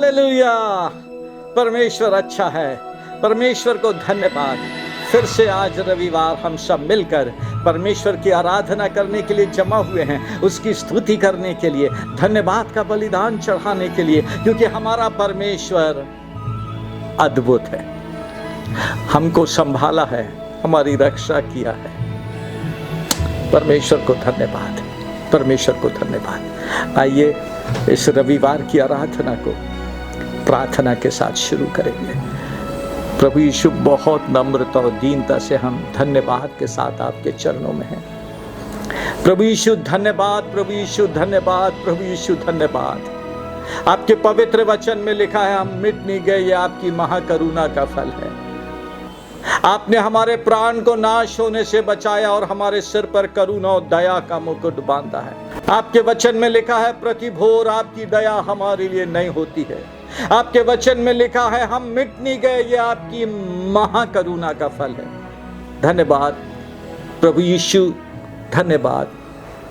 Hallelujah. परमेश्वर अच्छा है, परमेश्वर को धन्यवाद। फिर से आज रविवार हम सब मिलकर परमेश्वर की आराधना करने के लिए जमा हुए हैं, उसकी स्तुति करने के लिए, धन्यवाद का बलिदान चढ़ाने के लिए, क्योंकि हमारा परमेश्वर अद्भुत है। हमको संभाला है, हमारी रक्षा किया है। परमेश्वर को धन्यवाद, परमेश्वर को धन्यवाद। आइए इस रविवार की आराधना को प्रार्थना के साथ शुरू करेंगे। प्रभु यीशु, बहुत नम्रता और दीनता से हम धन्यवाद के साथ आपके चरणों में हैं। प्रभु यीशु धन्यवाद, प्रभु यीशु धन्यवाद, प्रभु यीशु धन्यवाद। आपके पवित्र वचन में लिखा है, हम मिट नहीं गए, ये आपकी महाकरुणा का फल है। आपने हमारे प्राण को नाश होने से बचाया और हमारे सिर पर करुणा और दया का मुकुट बांधा है। आपके वचन में लिखा है, प्रतिभोर आपकी दया हमारे लिए नई होती है। आपके वचन में लिखा है, हम मिट नहीं गए, ये आपकी महाकरुणा का फल है। धन्यवाद प्रभु यीशु, धन्यवाद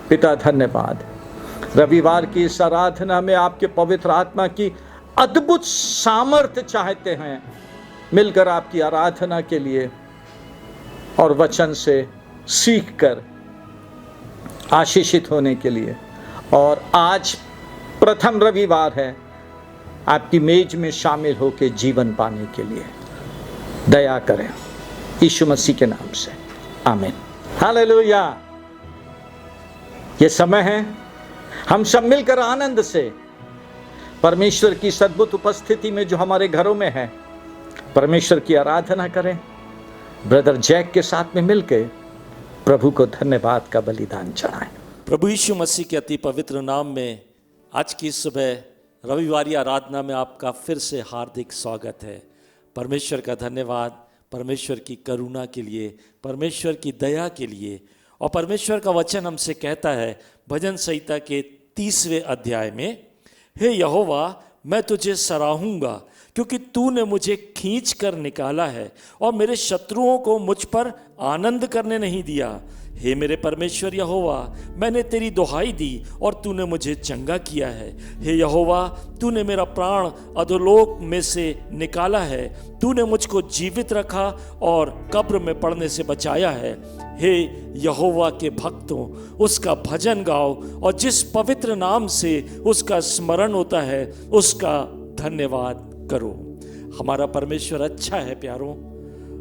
पिता, धन्यवाद। रविवार की इस आराधना में आपके पवित्र आत्मा की अद्भुत सामर्थ्य चाहते हैं मिलकर आपकी आराधना के लिए और वचन से सीखकर आशीषित होने के लिए। और आज प्रथम रविवार है, आपकी मेज में शामिल होकर जीवन पाने के लिए दया करें, यीशु मसीह के नाम से, आमीन। हालेलुया। ये समय है हम सब मिलकर आनंद से परमेश्वर की सद्भुत उपस्थिति में जो हमारे घरों में है, परमेश्वर की आराधना करें। ब्रदर जैक के साथ में मिलकर प्रभु को धन्यवाद का बलिदान चढ़ाएं। प्रभु यीशु मसीह के अति पवित्र नाम में आज की सुबह रविवारी आराधना में आपका फिर से हार्दिक स्वागत है। परमेश्वर का धन्यवाद, परमेश्वर की करुणा के लिए, परमेश्वर की दया के लिए। और परमेश्वर का वचन हमसे कहता है भजन संहिता के 30वें अध्याय में, हे यहोवा मैं तुझे सराहूंगा क्योंकि तूने मुझे खींच कर निकाला है और मेरे शत्रुओं को मुझ पर आनंद करने नहीं दिया। हे मेरे परमेश्वर यहोवा, मैंने तेरी दुहाई दी और तूने मुझे चंगा किया है। हे यहोवा, तूने मेरा प्राण अधोलोक में से निकाला है। तूने मुझको जीवित रखा और कब्र में पड़ने से बचाया है। हे यहोवा के भक्तों, उसका भजन गाओ और जिस पवित्र नाम से उसका स्मरण होता है उसका धन्यवाद करो। हमारा परमेश्वर अच्छा है प्यारों,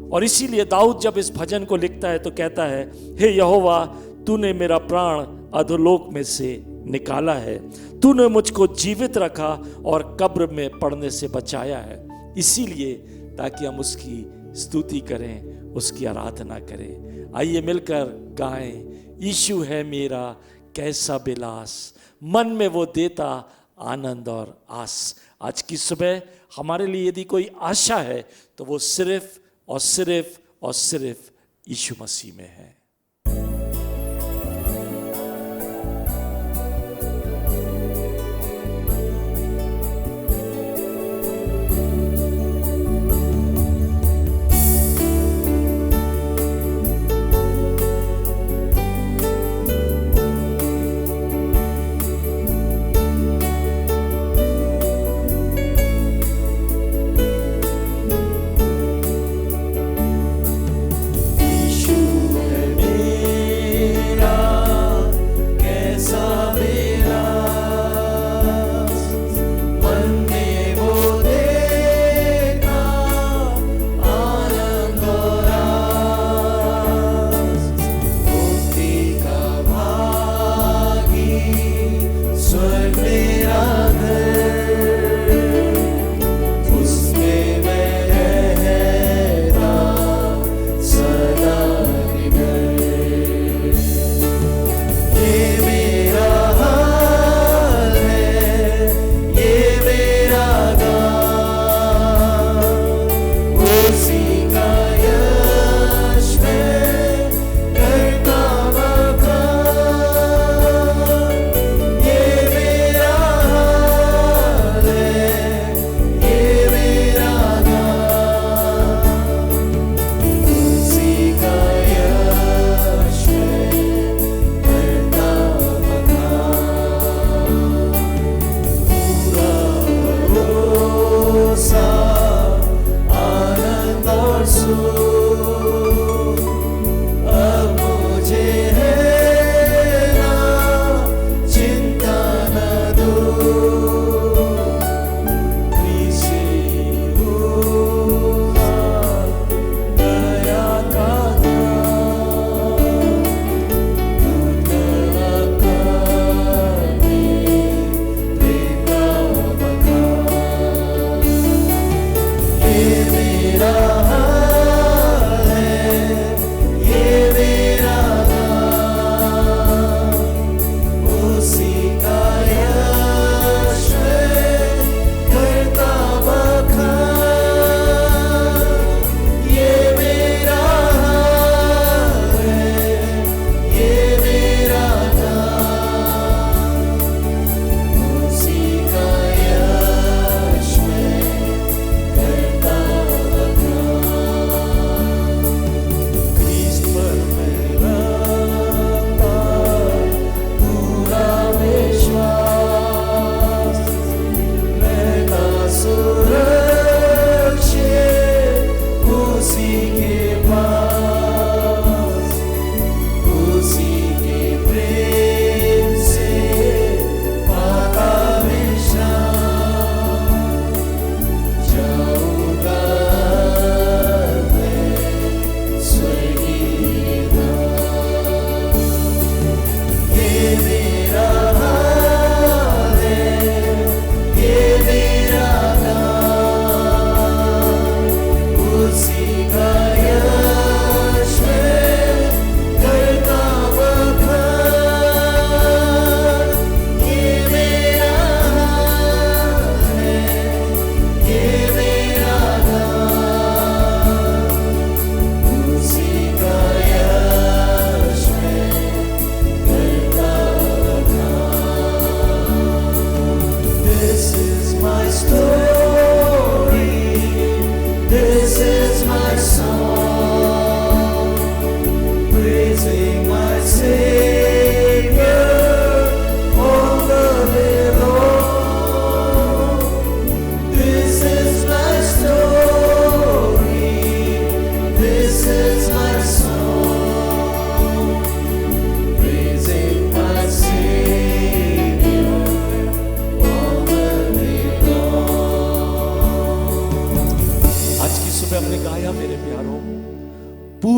और इसीलिए दाऊद जब इस भजन को लिखता है तो कहता है, हे यहोवा, तूने मेरा प्राण अधोलोक में से निकाला है। तूने मुझको जीवित रखा और कब्र में पड़ने से बचाया है। इसीलिए ताकि हम उसकी स्तुति करें, उसकी आराधना करें। आइए मिलकर गाएं, यीशु है मेरा कैसा बिलास, मन में वो देता आनंद और आस। आज की सुबह हमारे लिए यदि कोई आशा है तो वो सिर्फ और सिर्फ और सिर्फ यीशु मसीह में है। यीशु है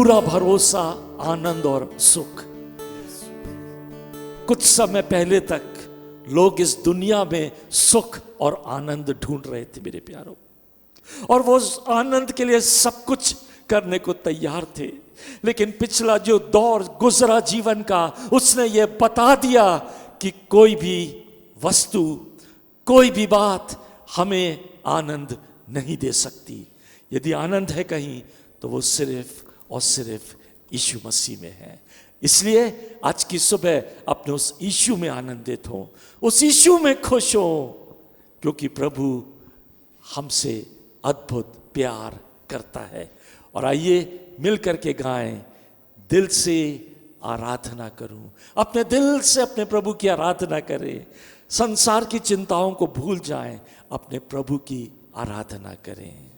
पूरा भरोसा, आनंद और सुख। कुछ समय पहले तक लोग इस दुनिया में सुख और आनंद ढूंढ रहे थे मेरे प्यारों, और वो उस आनंद के लिए सब कुछ करने को तैयार थे। लेकिन पिछला जो दौर गुजरा जीवन का, उसने ये बता दिया कि कोई भी वस्तु, कोई भी बात हमें आनंद नहीं दे सकती। यदि आनंद है कहीं तो वो सिर्फ और सिर्फ यीशु मसीह में है। इसलिए आज की सुबह अपने उस यीशु में आनंदित हो, उस यीशु में खुश हो, क्योंकि प्रभु हमसे अद्भुत प्यार करता है। और आइए मिलकर के गाएं, दिल से आराधना करूं। अपने दिल से अपने प्रभु की आराधना करें, संसार की चिंताओं को भूल जाएं, अपने प्रभु की आराधना करें।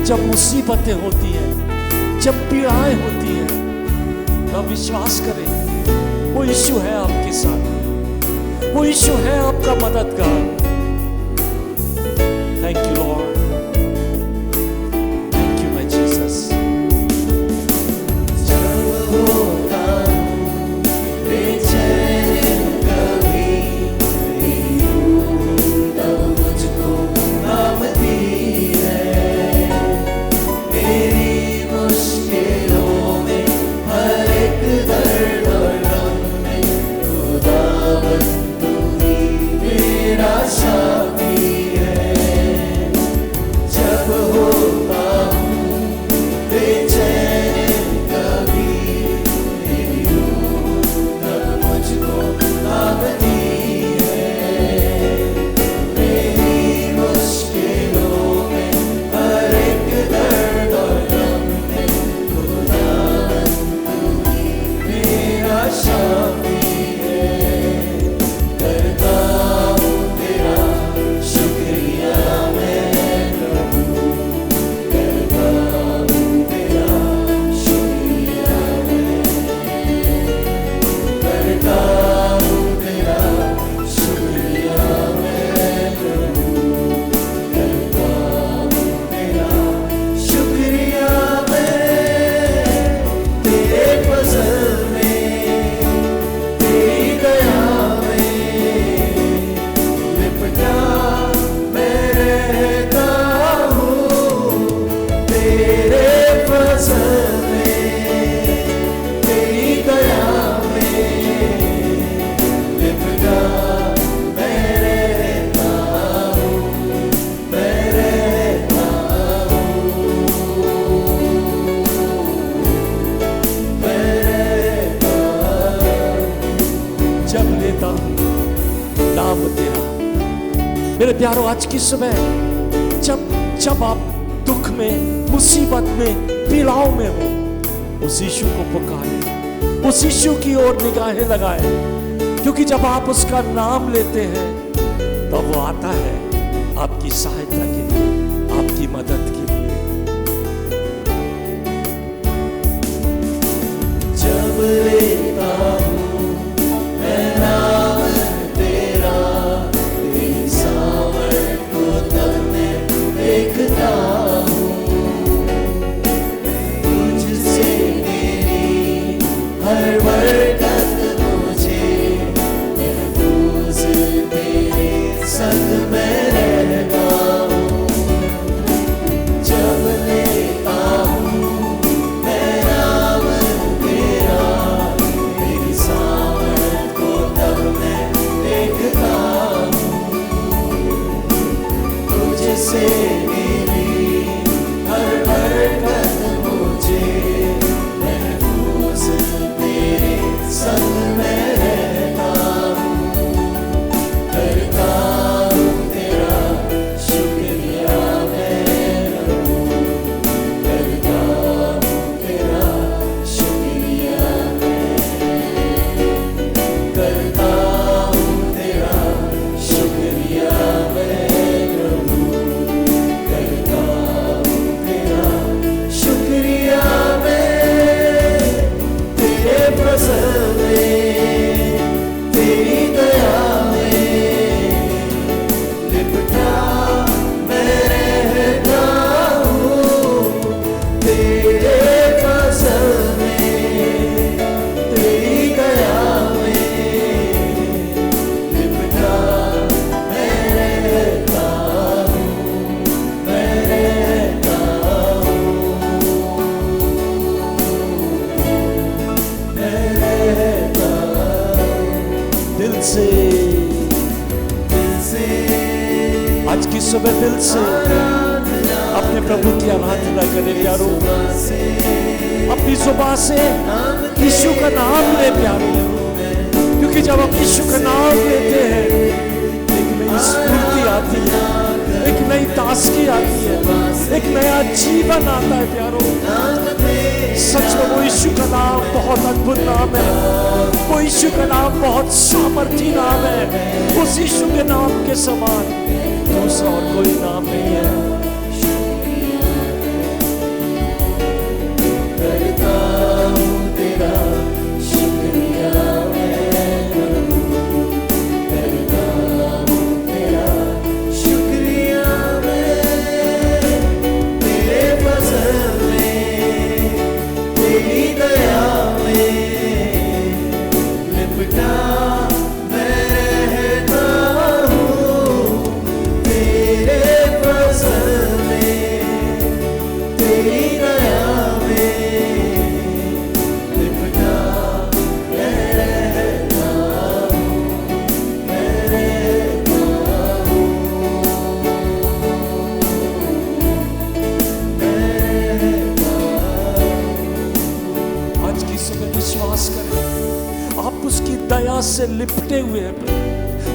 जब मुसीबतें होती हैं, जब पीड़ाएं होती हैं, तब विश्वास करें वो यीशु है आपके साथ, वो यीशु है आपका मददगार। Thank you Lord, thank you my Jesus. मेरा मेरे प्यारों, आज की सुबह जब आप दुख में, मुसीबत में, पीड़ाओं में हो, उस यीशु को पुकारें, उस यीशु की ओर निगाहें लगाएं, क्योंकि जब आप उसका नाम लेते हैं तो वो आता है आपकी सहायता के लिए, आपकी मदद के लिए। जब लेता हूँ मैं नाम तेरा, तेरी सामर्थ को तब मैं देखता हूँ। तुझसे मेरी हर बरकत मुझे महफूज, तेरे संग मैं रहता हूँ। जब लेता हूँ मैं नाम तेरा, तेरी सामर्थ को तब मैं देखता हूँ। तुझसे मेरी हर बरकत मुझे महफूज, तेरे संग मैं रहता हूँ। करता हूँ तेरा शुक्रिया मैं प्रभु, करता हूँ तेरा शुक्रिया मैं, करता हूँ तेरा शुक्रिया मैं प्रभु, करता हूँ तेरा शुक्रिया मैं। तेरे प्रसन्न में, तेरी दया में लिपटा मैं रहता हूँ। तेरे प्रसन्न में, तेरी दया में लिपटा मैं रहता हूँ, मैं रहता हूँ, मैं रहता हूँ। दिल से, दिल से आज की सुबह दिल से अपने प्रभु की आराधना करें प्यारो। अपनी जुबान से यीशु का नाम ले प्यारो, क्योंकि जब हम यीशु का नाम लेते हैं एक नई स्फूर्ति आती है, एक नई ताजगी आती है, एक नया जीवन आता है प्यारो। सच में वो यीशु का नाम बहुत अद्भुत नाम है, वो यीशु का नाम बहुत सामर्थी नाम है। उस यीशु के नाम के समान दूसरा और कोई नाम नहीं है। करता हूँ तेरा शुक्रिया मैं प्रभु, करता हूँ तेरा शुक्रिया मैं। तेरे फजल में, तेरी दया में लिपटा मैं रहता हूँ। तेरे फजल में, तेरी दया में लिपटा मैं रहता हूँ, मैं रहता हूँ, मैं रहता हूँ। आज की सुबह विश्वास करें, आप उसकी दया से लिपटे हुए हैं,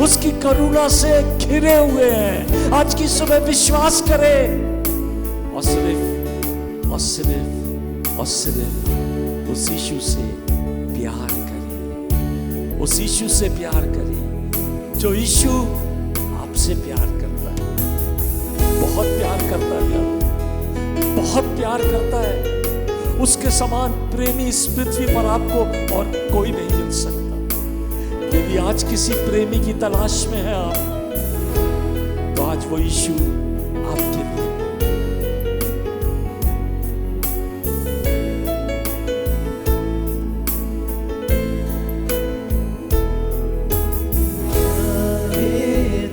उसकी करुणा से घिरे हुए हैं। आज की सुबह विश्वास करें और सिर्फ उस यीशु से प्यार करें, उस यीशु से प्यार करें जो यीशु आपसे प्यार करता है, बहुत प्यार करता है प्यारो, बहुत प्यार करता है। उसके समान प्रेमी इस पृथ्वी पर आपको और कोई नहीं मिल सकता। यदि आज किसी प्रेमी की तलाश में है आप, तो आज वो यीशु आपके लिए।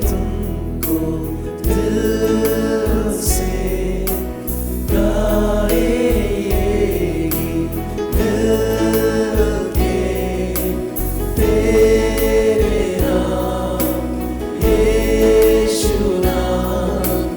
तुमको दिल से गाएगी दिल के तेरे नाम, यीशु नाम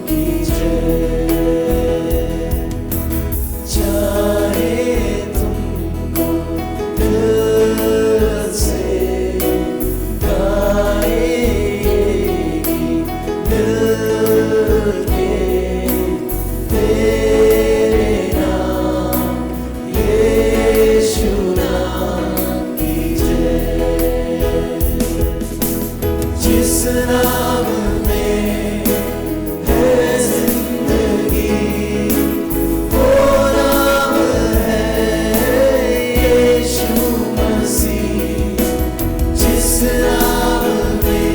नाम में है जिंदगी, वो नाम है यीशु मसीह। जिस नाम में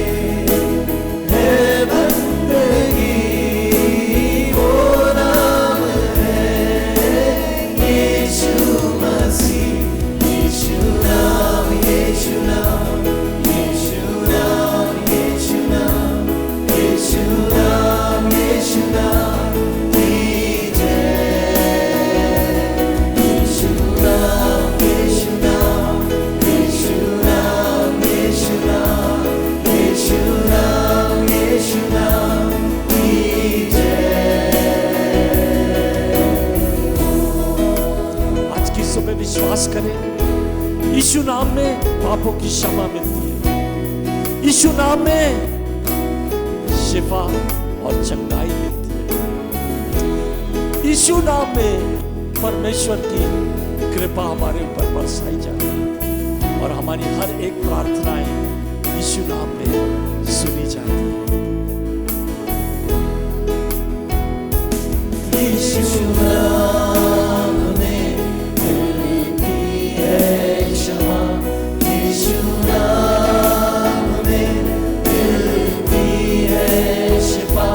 है बंदगी, वो नाम है यीशु मसीह। यीशु नाम, यीशु नाम, यीशु नाम, यीशु नाम, यीशु नाम, यीशु नाम की जय। यीशु नाम, यीशु नाम, यीशु नाम, यीशु नाम, यीशु नाम, यीशु नाम की जय। आज की सुबह विश्वास करें, यीशु नाम में पापों की क्षमा मिलती है, यीशु नाम में शिफा और चंगाई मिलती है, यीशु नाम में परमेश्वर की कृपा हमारे ऊपर बरसाई जाती है और हमारी हर एक प्रार्थनाएं यीशु नाम में सुनी जाती है। यीशु नाम में मिलती है क्षमा, यीशु नाम में मिलती है शिफा,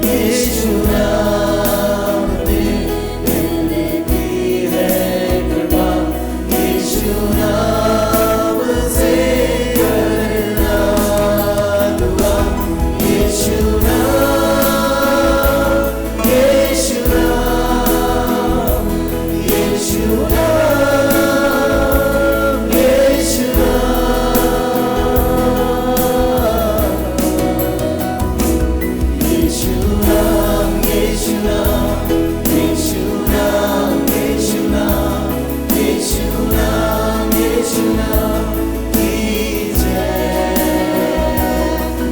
यीशु नाम में मिलती है कृपा, यीशु नाम से करना दुआ। यीशु नाम, यीशु नाम, यीशु नाम, यीशु नाम, यीशु नाम, यीशु नाम, यीशु नाम, यीशु नाम, यीशु नाम, यीशु नाम की जय।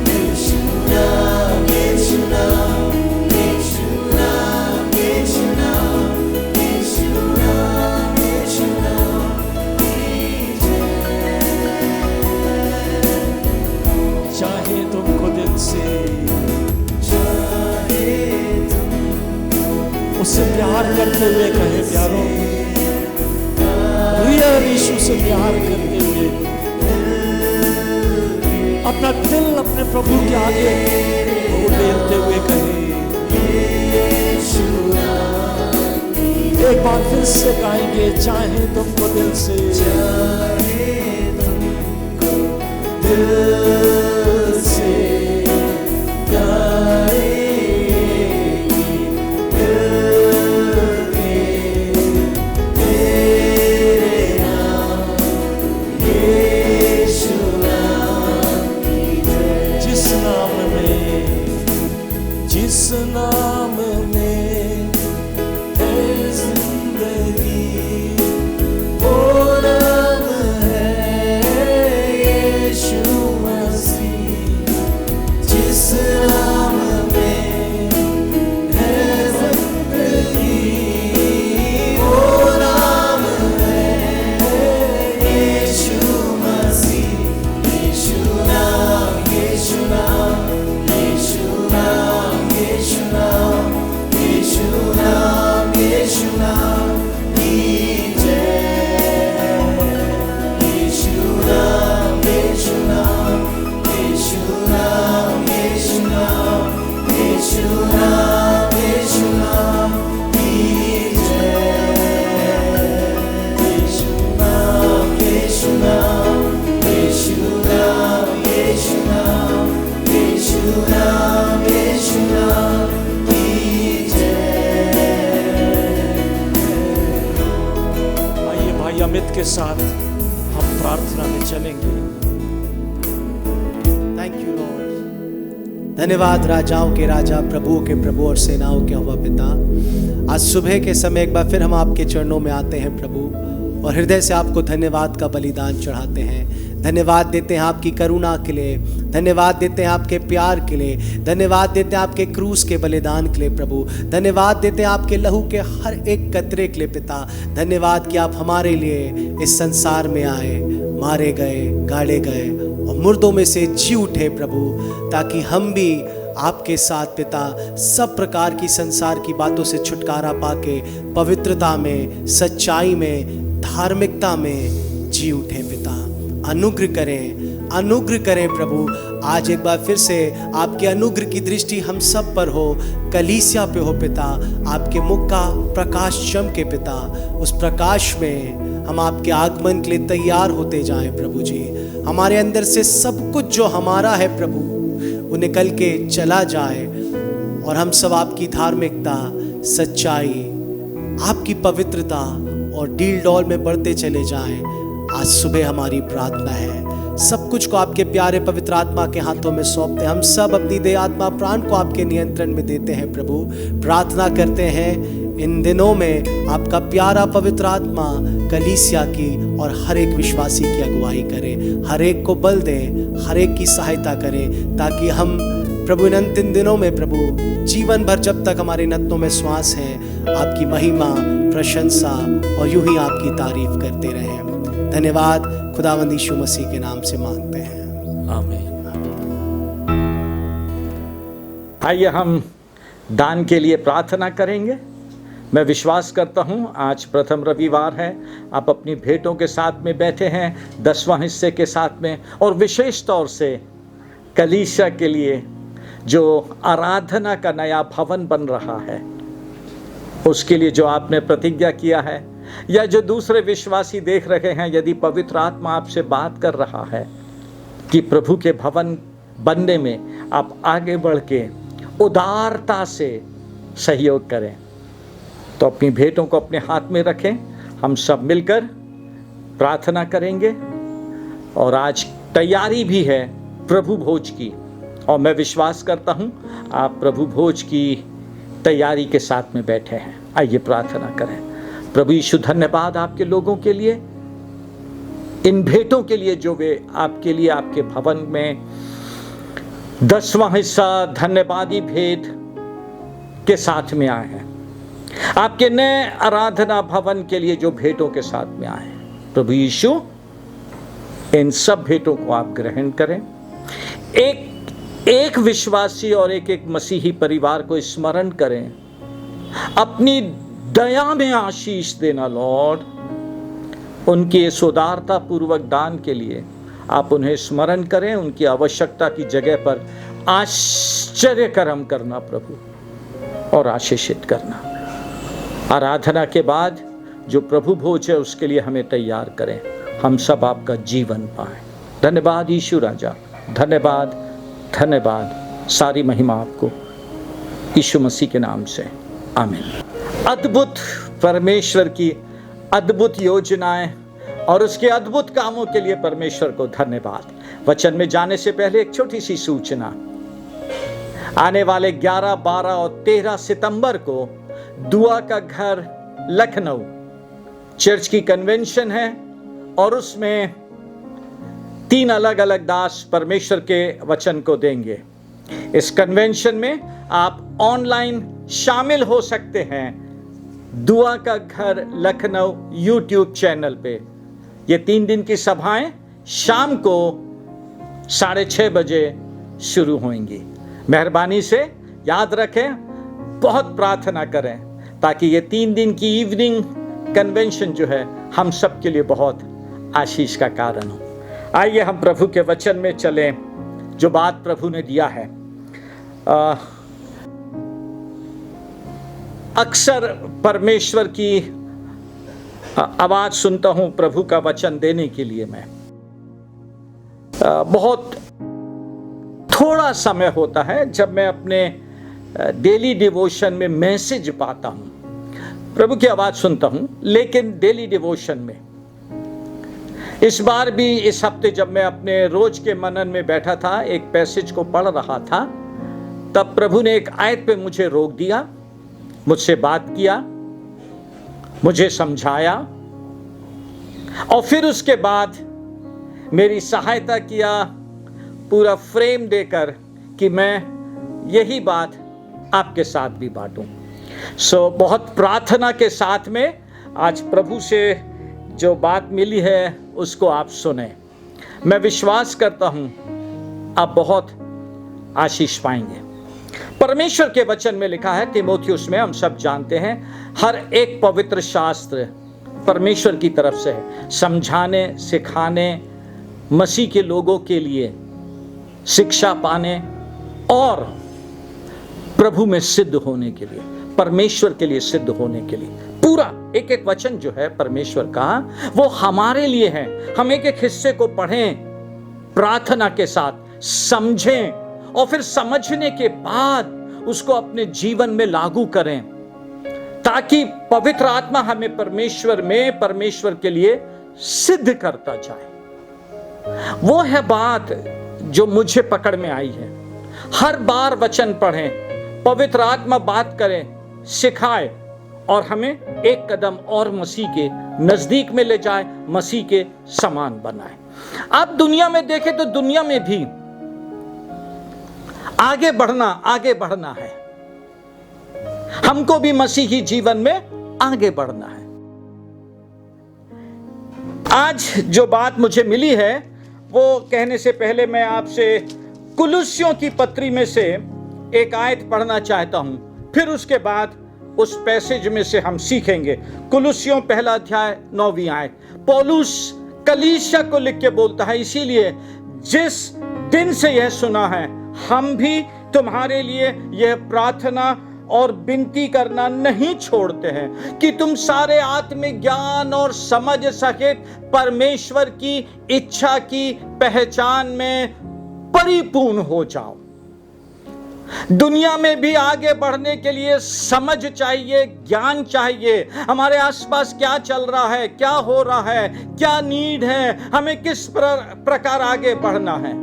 यीशु नाम, यीशु नाम, यीशु नाम, यीशु नाम, यीशु नाम, यीशु नाम की जय। चाहे तुमको दिल से चाहे उससे प्यार करते हुए कहे प्यारो, रियल यीशु से प्यार करते हुए अपना दिल अपने प्रभु के आगे उड़ेलते हुए कहे। यीशु नाम, एक बार फिर से गाएंगे, चाहे तुमको दिल से चाहे तुमको दिल से गाएगी, दिल के तेरे नाम, यीशु नाम की जय। जिस नाम में है जिंदगी, वो नाम है यीशु मसीह। जिस नाम में है जिंदगी, वो नाम है यीशु मसीह। यीशु नाम, यीशु नाम, यीशु नाम, यीशु नाम, यीशु नाम, यीशु नाम की जय। यीशु नाम, यीशु नाम, यीशु नाम, यीशु नाम, यीशु नाम, यीशु नाम की जय। यीशु नाम, यीशु नाम, यीशु नाम, यीशु नाम, यीशु नाम, यीशु नाम की जय। आइए भाई अमित के साथ हम प्रार्थना में चलेंगे। Thank you Lord. धन्यवाद राजाओं के राजा, प्रभुओं के प्रभु और सेनाओं के यहोवा पिता। आज सुबह के समय एक बार फिर हम आपके चरणों में आते हैं प्रभु, और हृदय से आपको धन्यवाद का बलिदान चढ़ाते हैं। धन्यवाद देते हैं आपकी करुणा के लिए, धन्यवाद देते हैं आपके प्यार के लिए, धन्यवाद देते हैं आपके क्रूस के बलिदान के लिए प्रभु। धन्यवाद देते हैं आपके लहू के हर एक कतरे के लिए पिता। धन्यवाद कि आप हमारे लिए इस संसार में आए, मारे गए, गाड़े गए और मुर्दों में से जी उठे प्रभु, ताकि हम भी आपके साथ पिता सब प्रकार की संसार की बातों से छुटकारा पाके पवित्रता में, सच्चाई में, धार्मिकता में जी उठे पिता। अनुग्रह करें प्रभु। आज एक बार फिर से आपके अनुग्रह की दृष्टि हम सब पर हो, कलीसिया पे हो पिता। आपके मुख का प्रकाश चमके पिता, उस प्रकाश में हम आपके आगमन के लिए तैयार होते जाएं प्रभु जी। हमारे अंदर से सब कुछ जो हमारा है प्रभु वो निकल के चला जाए और हम सब आपकी धार्मिकता, सच्चाई, आपकी पवित्रता और डील डॉल में बढ़ते चले जाएं। आज सुबह हमारी प्रार्थना है, सब कुछ को आपके प्यारे पवित्र आत्मा के हाथों में सौंपते हैं। हम सब अपनी देह, आत्मा, प्राण को आपके नियंत्रण में देते हैं प्रभु। प्रार्थना करते हैं इन दिनों में आपका प्यारा पवित्र आत्मा कलीसिया की और हर एक विश्वासी की अगुवाई करे, हर एक को बल दे, हर एक की सहायता करे, ताकि हम प्रभु इन अंतिम दिनों में प्रभु जीवन भर जब तक हमारे नथनों में श्वास है आपकी महिमा, प्रशंसा और यूं ही आपकी तारीफ करते रहें। धन्यवाद खुदावंद यीशु मसीह के नाम से मांगते हैं, आमीन। आइए हम दान के लिए प्रार्थना करेंगे। मैं विश्वास करता हूँ आज प्रथम रविवार है, आप अपनी भेंटों के साथ में बैठे हैं, 10वां हिस्से के साथ में, और विशेष तौर से कलीसिया के लिए जो आराधना का नया भवन बन रहा है उसके लिए जो आपने प्रतिज्ञा किया है, या जो दूसरे विश्वासी देख रहे हैं, यदि पवित्र आत्मा आपसे बात कर रहा है कि प्रभु के भवन बनने में आप आगे बढ़ के उदारता से सहयोग करें, तो अपनी भेंटों को अपने हाथ में रखें। हम सब मिलकर प्रार्थना करेंगे। और आज तैयारी भी है प्रभु भोज की, और मैं विश्वास करता हूँ आप प्रभु भोज की तैयारी के साथ में बैठे हैं। आइए प्रार्थना करें। प्रभु यीशु, धन्यवाद आपके लोगों के लिए, इन भेंटों के लिए जो वे आपके लिए आपके भवन में 10वां हिस्सा धन्यवादी भेंट के साथ में आए हैं, आपके नए आराधना भवन के लिए जो भेंटों के साथ में आए हैं। प्रभु यीशु, इन सब भेंटों को आप ग्रहण करें। एक विश्वासी और एक मसीही परिवार को स्मरण करें, अपनी दया में आशीष देना लॉर्ड। उनकी इस उदारता पूर्वक दान के लिए आप उन्हें स्मरण करें, उनकी आवश्यकता की जगह पर आश्चर्य कर्म करना प्रभु, और आशीषित करना। आराधना के बाद जो प्रभु भोज है उसके लिए हमें तैयार करें, हम सब आपका जीवन पाएं। धन्यवाद यीशु राजा, धन्यवाद धन्यवाद। सारी महिमा आपको यीशु मसीह के नाम से, आमीन। अद्भुत परमेश्वर की अद्भुत योजनाएं और उसके अद्भुत कामों के लिए परमेश्वर को धन्यवाद। वचन में जाने से पहले एक छोटी सी सूचना। आने वाले 11, 12 और 13 सितंबर को दुआ का घर लखनऊ चर्च की कन्वेंशन है, और उसमें 3 अलग अलग दास परमेश्वर के वचन को देंगे। इस कन्वेंशन में आप ऑनलाइन शामिल हो सकते हैं दुआ का घर लखनऊ यूट्यूब चैनल पे। ये 3 दिन की सभाएं शाम को 6:30 बजे शुरू होंगी। मेहरबानी से याद रखें, बहुत प्रार्थना करें ताकि ये 3 दिन की इवनिंग कन्वेंशन जो है हम सब के लिए बहुत आशीष का कारण हो। आइए हम प्रभु के वचन में चलें, जो बात प्रभु ने दिया है। अक्सर परमेश्वर की आवाज सुनता हूं प्रभु का वचन देने के लिए। मैं बहुत थोड़ा समय होता है जब मैं अपने डेली डिवोशन में मैसेज पाता हूं, प्रभु की आवाज सुनता हूं, लेकिन डेली डिवोशन में इस बार भी, इस हफ्ते जब मैं अपने रोज के मनन में बैठा था, एक पैसेज को पढ़ रहा था, तब प्रभु ने एक आयत पे मुझे रोक दिया, मुझसे बात किया, मुझे समझाया, और फिर उसके बाद मेरी सहायता किया पूरा फ्रेम देकर कि मैं यही बात आपके साथ भी बांटूं। बहुत प्रार्थना के साथ में आज प्रभु से जो बात मिली है उसको आप सुने। मैं विश्वास करता हूं आप बहुत आशीष पाएंगे। परमेश्वर के वचन में लिखा है, तीमुथियुस में, हम सब जानते हैं, हर एक पवित्र शास्त्र परमेश्वर की तरफ से है, समझाने, सिखाने, मसीह के लोगों के लिए शिक्षा पाने और प्रभु में सिद्ध होने के लिए, परमेश्वर के लिए सिद्ध होने के लिए। पूरा एक एक वचन जो है परमेश्वर का, वो हमारे लिए है। हम एक एक हिस्से को पढ़ें, प्रार्थना के साथ समझें और फिर समझने के बाद उसको अपने जीवन में लागू करें, ताकि पवित्र आत्मा हमें परमेश्वर में, परमेश्वर के लिए सिद्ध करता जाए। वो है बात जो मुझे पकड़ में आई है। हर बार वचन पढ़ें, पवित्र आत्मा बात करे, सिखाए और हमें एक कदम और मसीह के नजदीक में ले जाए, मसीह के समान बनाए। आप दुनिया में देखें तो दुनिया में भी आगे बढ़ना है। हमको भी मसीही जीवन में आगे बढ़ना है। आज जो बात मुझे मिली है वो कहने से पहले मैं आपसे कुलुस्सियों की पत्री में से एक आयत पढ़ना चाहता हूं, फिर उसके बाद उस पैसेज में से हम सीखेंगे। कुलुस्सियों पहला अध्याय 9वीं आयत। पौलुस कलीसिया को लिख के बोलता है, इसीलिए जिस दिन से यह सुना है हम भी तुम्हारे लिए यह प्रार्थना और विनती करना नहीं छोड़ते हैं कि तुम सारे आत्मिक ज्ञान और समझ सहित परमेश्वर की इच्छा की पहचान में परिपूर्ण हो जाओ। दुनिया में भी आगे बढ़ने के लिए समझ चाहिए, ज्ञान चाहिए। हमारे आसपास क्या चल रहा है, क्या हो रहा है, क्या नीड है, हमें किस प्रकार आगे बढ़ना है।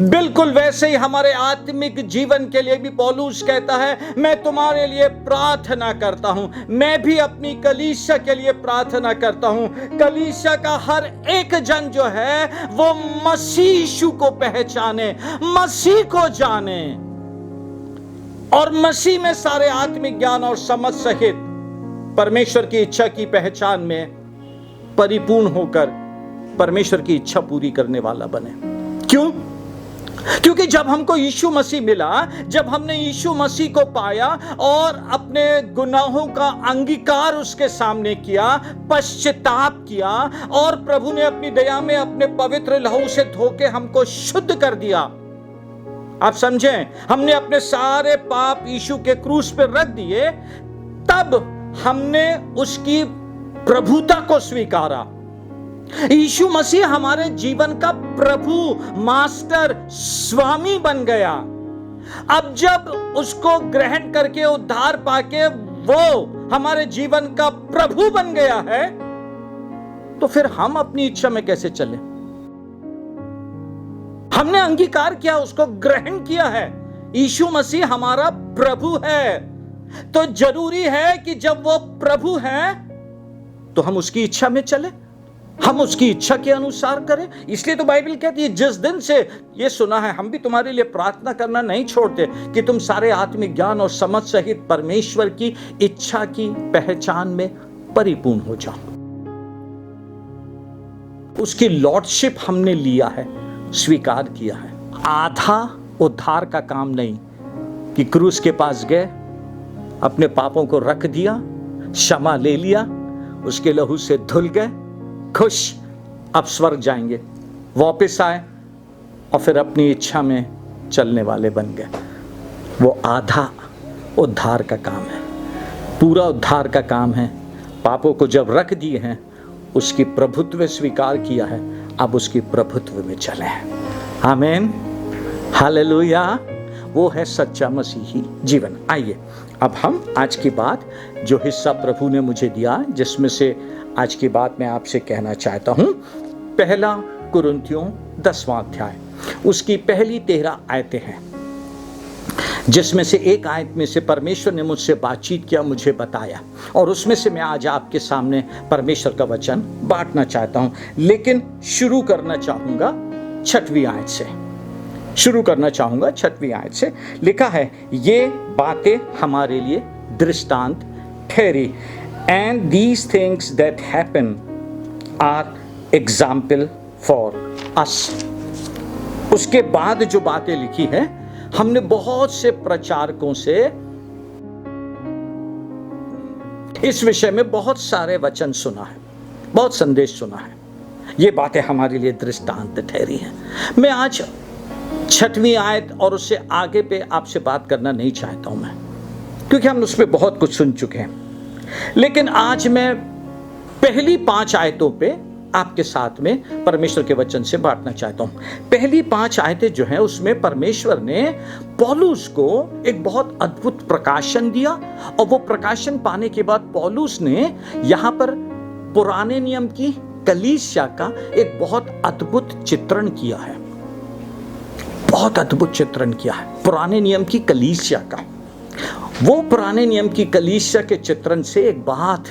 बिल्कुल वैसे ही हमारे आत्मिक जीवन के लिए भी पौलुस कहता है, मैं तुम्हारे लिए प्रार्थना करता हूं। मैं भी अपनी कलीसिया के लिए प्रार्थना करता हूं। कलीसिया का हर एक जन जो है वो मसीह यीशु को पहचाने, मसीह को जाने और मसीह में सारे आत्मिक ज्ञान और समझ सहित परमेश्वर की इच्छा की पहचान में परिपूर्ण होकर परमेश्वर की इच्छा पूरी करने वाला बने। क्यों? क्योंकि जब हमको यीशु मसीह मिला, जब हमने यीशु मसीह को पाया और अपने गुनाहों का अंगीकार उसके सामने किया, पश्चाताप किया और प्रभु ने अपनी दया में अपने पवित्र लहू से धोके हमको शुद्ध कर दिया। आप समझें, हमने अपने सारे पाप यीशु के क्रूस पर रख दिए, तब हमने उसकी प्रभुता को स्वीकारा। यीशु मसीह हमारे जीवन का प्रभु, मास्टर, स्वामी बन गया। अब जब उसको ग्रहण करके उद्धार पाके वो हमारे जीवन का प्रभु बन गया है, तो फिर हम अपनी इच्छा में कैसे चले? हमने अंगीकार किया, उसको ग्रहण किया है। यीशु मसीह हमारा प्रभु है, तो जरूरी है कि जब वो प्रभु है तो हम उसकी इच्छा में चले, हम उसकी इच्छा के अनुसार करें। इसलिए तो बाइबल कहती है, जिस दिन से ये सुना है हम भी तुम्हारे लिए प्रार्थना करना नहीं छोड़ते कि तुम सारे आत्मिक ज्ञान और समझ सहित परमेश्वर की इच्छा की पहचान में परिपूर्ण हो जाओ। उसकी लॉर्डशिप हमने लिया है, स्वीकार किया है। आधा उद्धार का काम नहीं कि क्रूस के पास गए, अपने पापों को रख दिया, क्षमा ले लिया, उसके लहू से धुल गए, खुश, अब स्वर्ग जाएंगे, वापस आए और फिर अपनी इच्छा में चलने वाले बन गए। वो आधा उद्धार का काम है। पूरा उद्धार का काम है, पापों को जब रख दिए हैं, उसकी प्रभुत्व स्वीकार किया है, अब उसकी प्रभुत्व में चले हैं। आमीन, हालेलुया। वो है सच्चा मसीही जीवन। आइए अब हम आज की बात, जो हिस्सा प्रभु ने मुझे दिया, जिसमें से आज की बात मैं आपसे कहना चाहता हूं, पहला कुरिन्थियों 10वां अध्याय, उसकी पहली 13 आयतें हैं, जिसमें से एक आयत में से परमेश्वर ने मुझसे बातचीत किया, मुझे बताया, और उसमें से मैं आज आपके सामने परमेश्वर का वचन बांटना चाहता हूं। लेकिन शुरू करना चाहूंगा 6वीं आयत से। लिखा है, ये बातें हमारे लिए दृष्टांत ठहरी, and these things that happen are example for us. उसके बाद जो बातें लिखी है, हमने बहुत से प्रचारकों से इस विषय में बहुत सारे वचन सुना है, बहुत संदेश सुना है। ये बातें हमारे लिए दृष्टांत ठहरी हैं। मैं आज 6वीं आयत और उससे आगे पे आपसे बात करना नहीं चाहता हूं मैं, क्योंकि हम उस पर बहुत कुछ सुन चुके हैं। लेकिन आज मैं पहली 5 आयतों पे आपके साथ में परमेश्वर के वचन से बांटना चाहता हूं। पहली 5 आयतें जो हैं, उसमें परमेश्वर ने पौलुस को एक बहुत अद्भुत प्रकाशन दिया, और वो प्रकाशन पाने के बाद पौलुस ने यहां पर पुराने नियम की कलीसिया का एक बहुत अद्भुत चित्रण किया है। बहुत अद्भुत चित्रण किया है पुराने नियम की कलीसिया का। वो पुराने नियम की कलीसिया के चित्रण से एक बात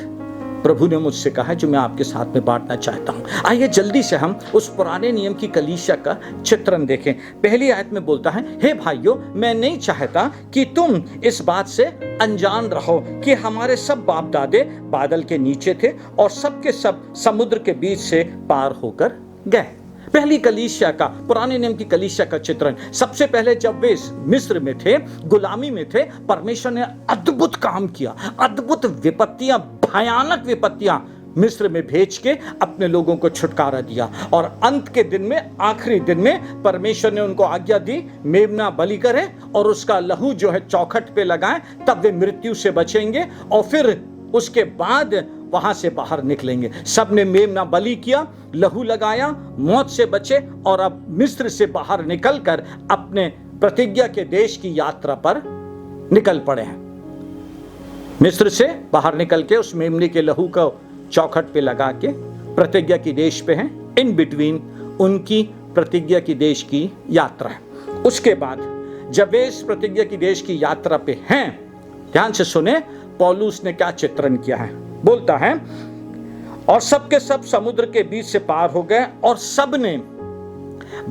प्रभु ने मुझसे कहा जो मैं आपके साथ में बांटना चाहता हूं। आइए जल्दी से हम उस पुराने नियम की कलीसिया का चित्रण देखें। पहली आयत में बोलता है, हे भाइयों, मैं नहीं चाहता कि तुम इस बात से अनजान रहो कि हमारे सब बाप दादे बादल के नीचे थे और सबके सब समुद्र के बीच से पार होकर गए। पहली कलीसिया का, पुराने नियम की कलीसिया का चित्रण। सबसे पहले जब वे मिस्र में थे, गुलामी में थे, परमेश्वर ने अद्भुत काम किया। अद्भुत विपत्तियां, भयानक विपत्तियां मिस्र में भेज के अपने लोगों को छुटकारा दिया। और अंत के दिन में, आखिरी दिन में परमेश्वर ने उनको आज्ञा दी, मेमना बलि करे और उसका लहू जो है चौखट पे लगाएं, तब वे मृत्यु से बचेंगे और फिर उसके बाद वहां से बाहर निकलेंगे। सबने मेमना बलि किया, लहू लगाया, मौत से बचे और अब मिस्र से बाहर निकलकर अपने प्रतिज्ञा के देश की यात्रा पर निकल पड़े हैं। मिस्र से बाहर निकल के उस मेमने के लहू को चौखट पे लगा के प्रतिज्ञा की देश पे हैं। इन बिटवीन उनकी प्रतिज्ञा की देश की यात्रा है। उसके बाद जब वे इस प्रतिज्ञा की देश की यात्रा पे हैं, ध्यान से सुने पौलुस ने क्या चित्रण किया है। बोलता है, और सबके सब समुद्र के बीच से पार हो गए और सब ने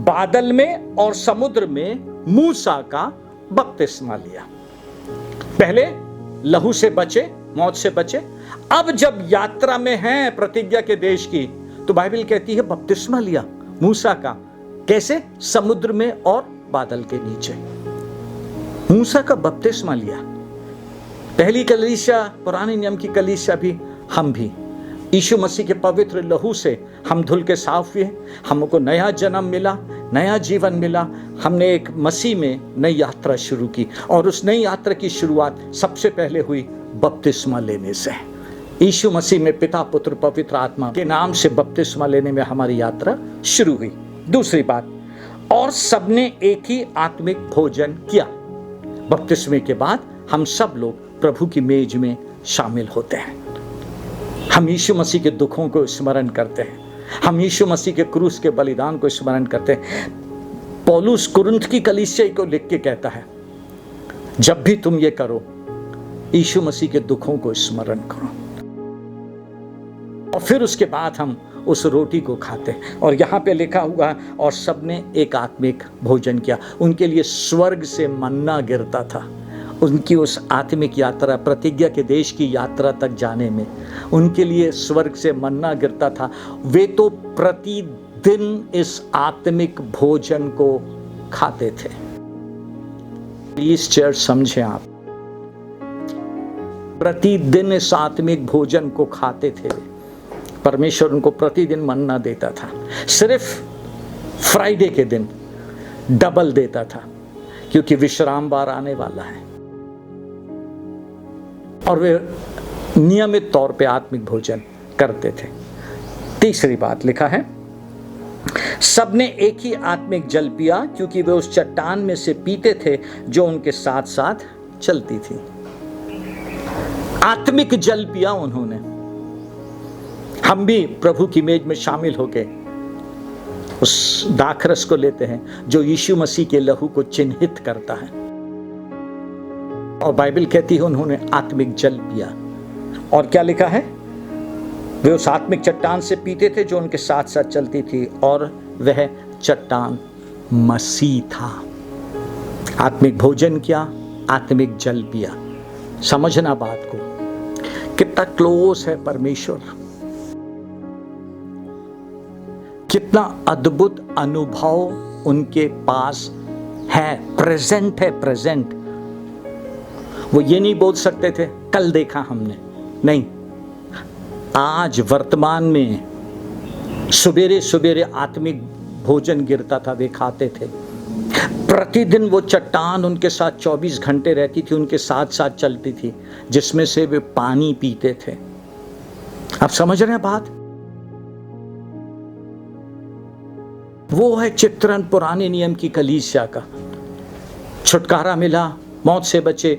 बादल में और समुद्र में मूसा का बपतिस्मा लिया। पहले लहू से बचे, मौत से बचे। अब जब यात्रा में हैं प्रतिज्ञा के देश की, तो बाइबल कहती है बपतिस्मा लिया मूसा का। कैसे? समुद्र में और बादल के नीचे मूसा का बपतिस्मा लिया। पहली कलीसिया, पुराने नियम की कलीसिया भी, हम भी यीशु मसीह के पवित्र लहू से हम धुल के साफ हुए। हमको नया जन्म मिला, नया जीवन मिला। हमने एक मसीह में नई यात्रा शुरू की और उस नई यात्रा की शुरुआत सबसे पहले हुई बपतिस्मा लेने से। यीशु मसीह में पिता, पुत्र, पवित्र आत्मा के नाम से बपतिस्मा लेने में हमारी यात्रा शुरू हुई। दूसरी बात, और सबने एक ही आत्मिक भोजन किया। बपतिस्मे के बाद हम सब लोग प्रभु की मेज में शामिल होते हैं। हम यीशु मसीह के दुखों को स्मरण करते हैं। हम यीशु मसीह के क्रूस के बलिदान को स्मरण करते हैं। पौलुस कुरिन्थ की कलीसिया को लिख के कहता है, जब भी तुम ये करो, यीशु मसीह के दुखों को स्मरण करो। और फिर उसके बाद हम उस रोटी को खाते हैं। और यहाँ पे लिखा हुआ, और सबने एक आत्मिक भोजन किया। उनके लिए स्वर्ग से मन्ना गिरता था। उनकी उस आत्मिक यात्रा, प्रतिज्ञा के देश की यात्रा तक जाने में उनके लिए स्वर्ग से मन्ना गिरता था। वे तो प्रतिदिन इस आत्मिक भोजन को खाते थे। प्लीज चर्च समझें आप, प्रतिदिन इस आत्मिक भोजन को खाते थे। परमेश्वर उनको प्रतिदिन मन्ना देता था। सिर्फ फ्राइडे के दिन डबल देता था, क्योंकि विश्राम बार आने वाला है। और वे नियमित तौर पे आत्मिक भोजन करते थे। तीसरी बात लिखा है, सबने एक ही आत्मिक जल पिया, क्योंकि वे उस चट्टान में से पीते थे जो उनके साथ साथ चलती थी। आत्मिक जल पिया उन्होंने। हम भी प्रभु की मेज में शामिल होके उस दाखरस को लेते हैं जो यीशु मसीह के लहू को चिन्हित करता है। और बाइबल कहती है उन्होंने आत्मिक जल पिया। और क्या लिखा है, वे उस आत्मिक चट्टान से पीते थे जो उनके साथ साथ चलती थी, और वह चट्टान मसीह था। आत्मिक भोजन किया, आत्मिक जल पिया। समझना बात को, कितना क्लोज है परमेश्वर, कितना अद्भुत अनुभव उनके पास है, प्रेजेंट है, प्रेजेंट। वो ये नहीं बोल सकते थे कल देखा हमने, नहीं, आज वर्तमान में सवेरे सवेरे आत्मिक भोजन गिरता था, वे खाते थे। प्रतिदिन वो चट्टान उनके साथ 24 घंटे रहती थी, उनके साथ साथ चलती थी, जिसमें से वे पानी पीते थे। आप समझ रहे हैं बात? वो है चित्रण पुराने नियम की कलीसिया का। छुटकारा मिला, मौत से बचे,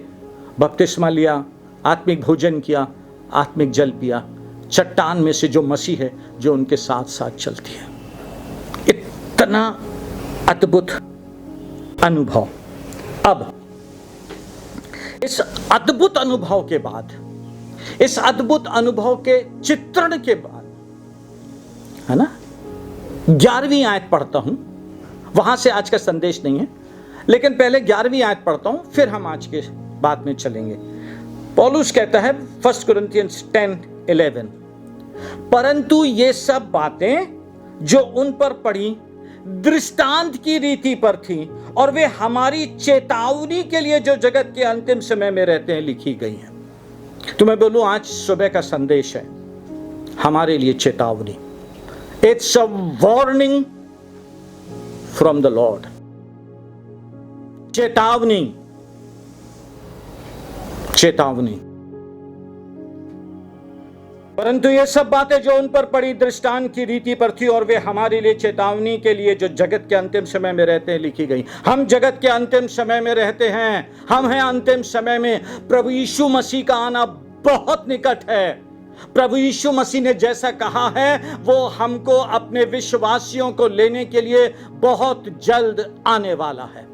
बपतिस्मा लिया, आत्मिक भोजन किया, आत्मिक जल पिया, चट्टान में से जो मसीह है जो उनके साथ साथ चलती है। इतना अद्भुत अनुभव। अब इस अद्भुत अनुभव के बाद, इस अद्भुत अनुभव के चित्रण के बाद, है ना, 11वीं आयत पढ़ता हूं, वहां से आज का संदेश नहीं है, लेकिन पहले 11वीं आयत पढ़ता हूं, फिर हम आज के बात में चलेंगे। पौलुस कहता है 1 Corinthians 10:11, परंतु ये सब बातें जो उन पर पड़ी दृष्टांत की रीति पर थी, और वे हमारी चेतावनी के लिए जो जगत के अंतिम समय में रहते हैं लिखी गई हैं। तो मैं बोलूं आज सुबह का संदेश है हमारे लिए चेतावनी। It's a warning from the Lord. चेतावनी, चेतावनी। परंतु ये सब बातें जो उन पर पड़ी दृष्टांत की रीति पर थी, और वे हमारे लिए चेतावनी के लिए जो जगत के अंतिम समय में रहते हैं लिखी गई। हम जगत के अंतिम समय में रहते हैं, हम हैं अंतिम समय में। प्रभु यीशु मसीह का आना बहुत निकट है। प्रभु यीशु मसीह ने जैसा कहा है वो हमको अपने विश्वासियों को लेने के लिए बहुत जल्द आने वाला है,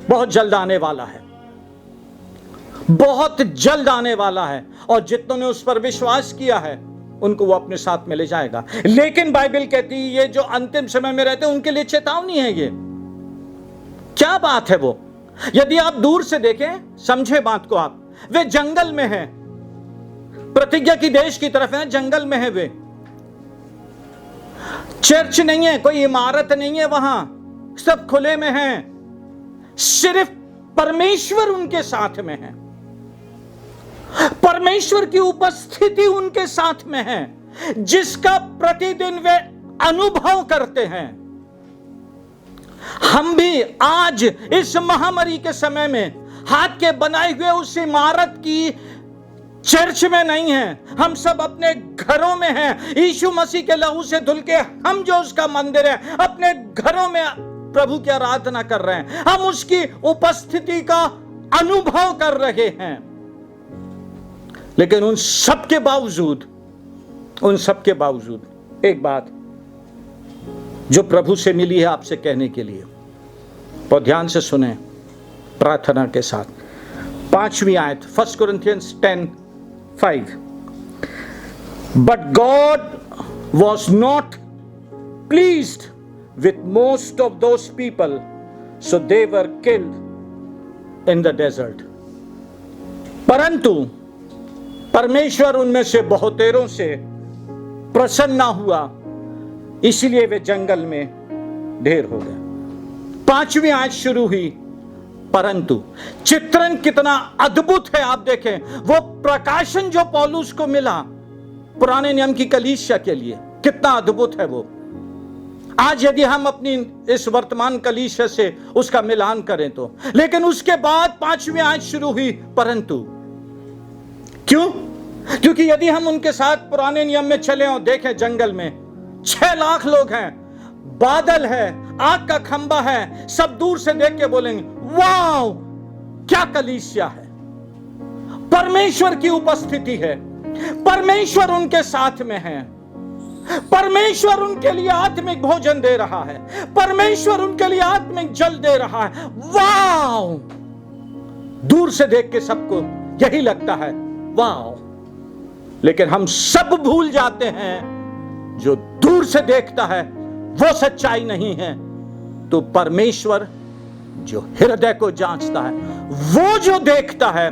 बहुत जल्द आने वाला है, बहुत जल्द आने वाला है। और जितनों ने उस पर विश्वास किया है उनको वो अपने साथ में ले जाएगा। लेकिन बाइबल कहती है ये जो अंतिम समय में रहते हैं उनके लिए चेतावनी है। ये क्या बात है? वो यदि आप दूर से देखें, समझे बात को आप, वे जंगल में हैं, प्रतिज्ञा की देश की तरफ है, जंगल में है वे। चर्च नहीं है, कोई इमारत नहीं है वहां, सब खुले में हैं। सिर्फ परमेश्वर उनके साथ में है, परमेश्वर की उपस्थिति उनके साथ में है, जिसका प्रतिदिन वे अनुभव करते हैं। हम भी आज इस महामारी के समय में हाथ के बनाए हुए उस इमारत की चर्च में नहीं हैं, हम सब अपने घरों में हैं। यीशु मसीह के लहू से धुल के हम जो उसका मंदिर है, अपने घरों में प्रभु की आराधना कर रहे हैं, हम उसकी उपस्थिति का अनुभव कर रहे हैं। लेकिन उन सब के बावजूद एक बात जो प्रभु से मिली है आपसे कहने के लिए, तो ध्यान से सुने प्रार्थना के साथ। 5वीं आयत 1 Corinthians 10:5, But God was not pleased with most of those people, so they were killed in the desert. परंतु परमेश्वर उनमें से बहुतेरों से प्रसन्न ना हुआ, इसलिए वे जंगल में ढेर हो गए। 5वीं आयत शुरू हुई परंतु। चित्रण कितना अद्भुत है आप देखें। वो प्रकाशन जो पौलुस को मिला पुराने नियम की कलीसिया के लिए, कितना अद्भुत है वो। आज यदि हम अपनी इस वर्तमान कलीसिया से उसका मिलान करें तो, लेकिन उसके बाद 5वीं आयत शुरू हुई परंतु। क्यों? क्योंकि यदि हम उनके साथ पुराने नियम में चले और देखें, जंगल में 6 लाख लोग हैं, बादल है, आग का खंबा है, सब दूर से देख के बोलेंगे वाओ क्या कलीसिया है। परमेश्वर की उपस्थिति है, परमेश्वर उनके साथ में है, परमेश्वर उनके लिए आत्मिक भोजन दे रहा है, परमेश्वर उनके लिए आत्मिक जल दे रहा है। वाओ! दूर से देख के सबको यही लगता है वाओ। लेकिन हम सब भूल जाते हैं जो दूर से देखता है वो सच्चाई नहीं है, तो परमेश्वर जो हृदय को जांचता है, वो जो देखता है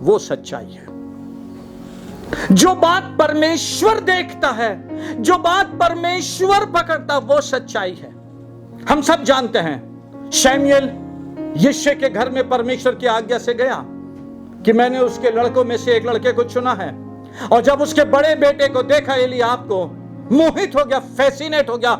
वो सच्चाई है। जो बात परमेश्वर देखता है, जो बात परमेश्वर पकड़ता, वो सच्चाई है। हम सब जानते हैं शमूएल यिशै के घर में परमेश्वर की आज्ञा से गया कि मैंने उसके लड़कों में से एक लड़के को चुना है, और जब उसके बड़े बेटे को देखा एलीआब को, मोहित हो गया, फैसिनेट हो गया।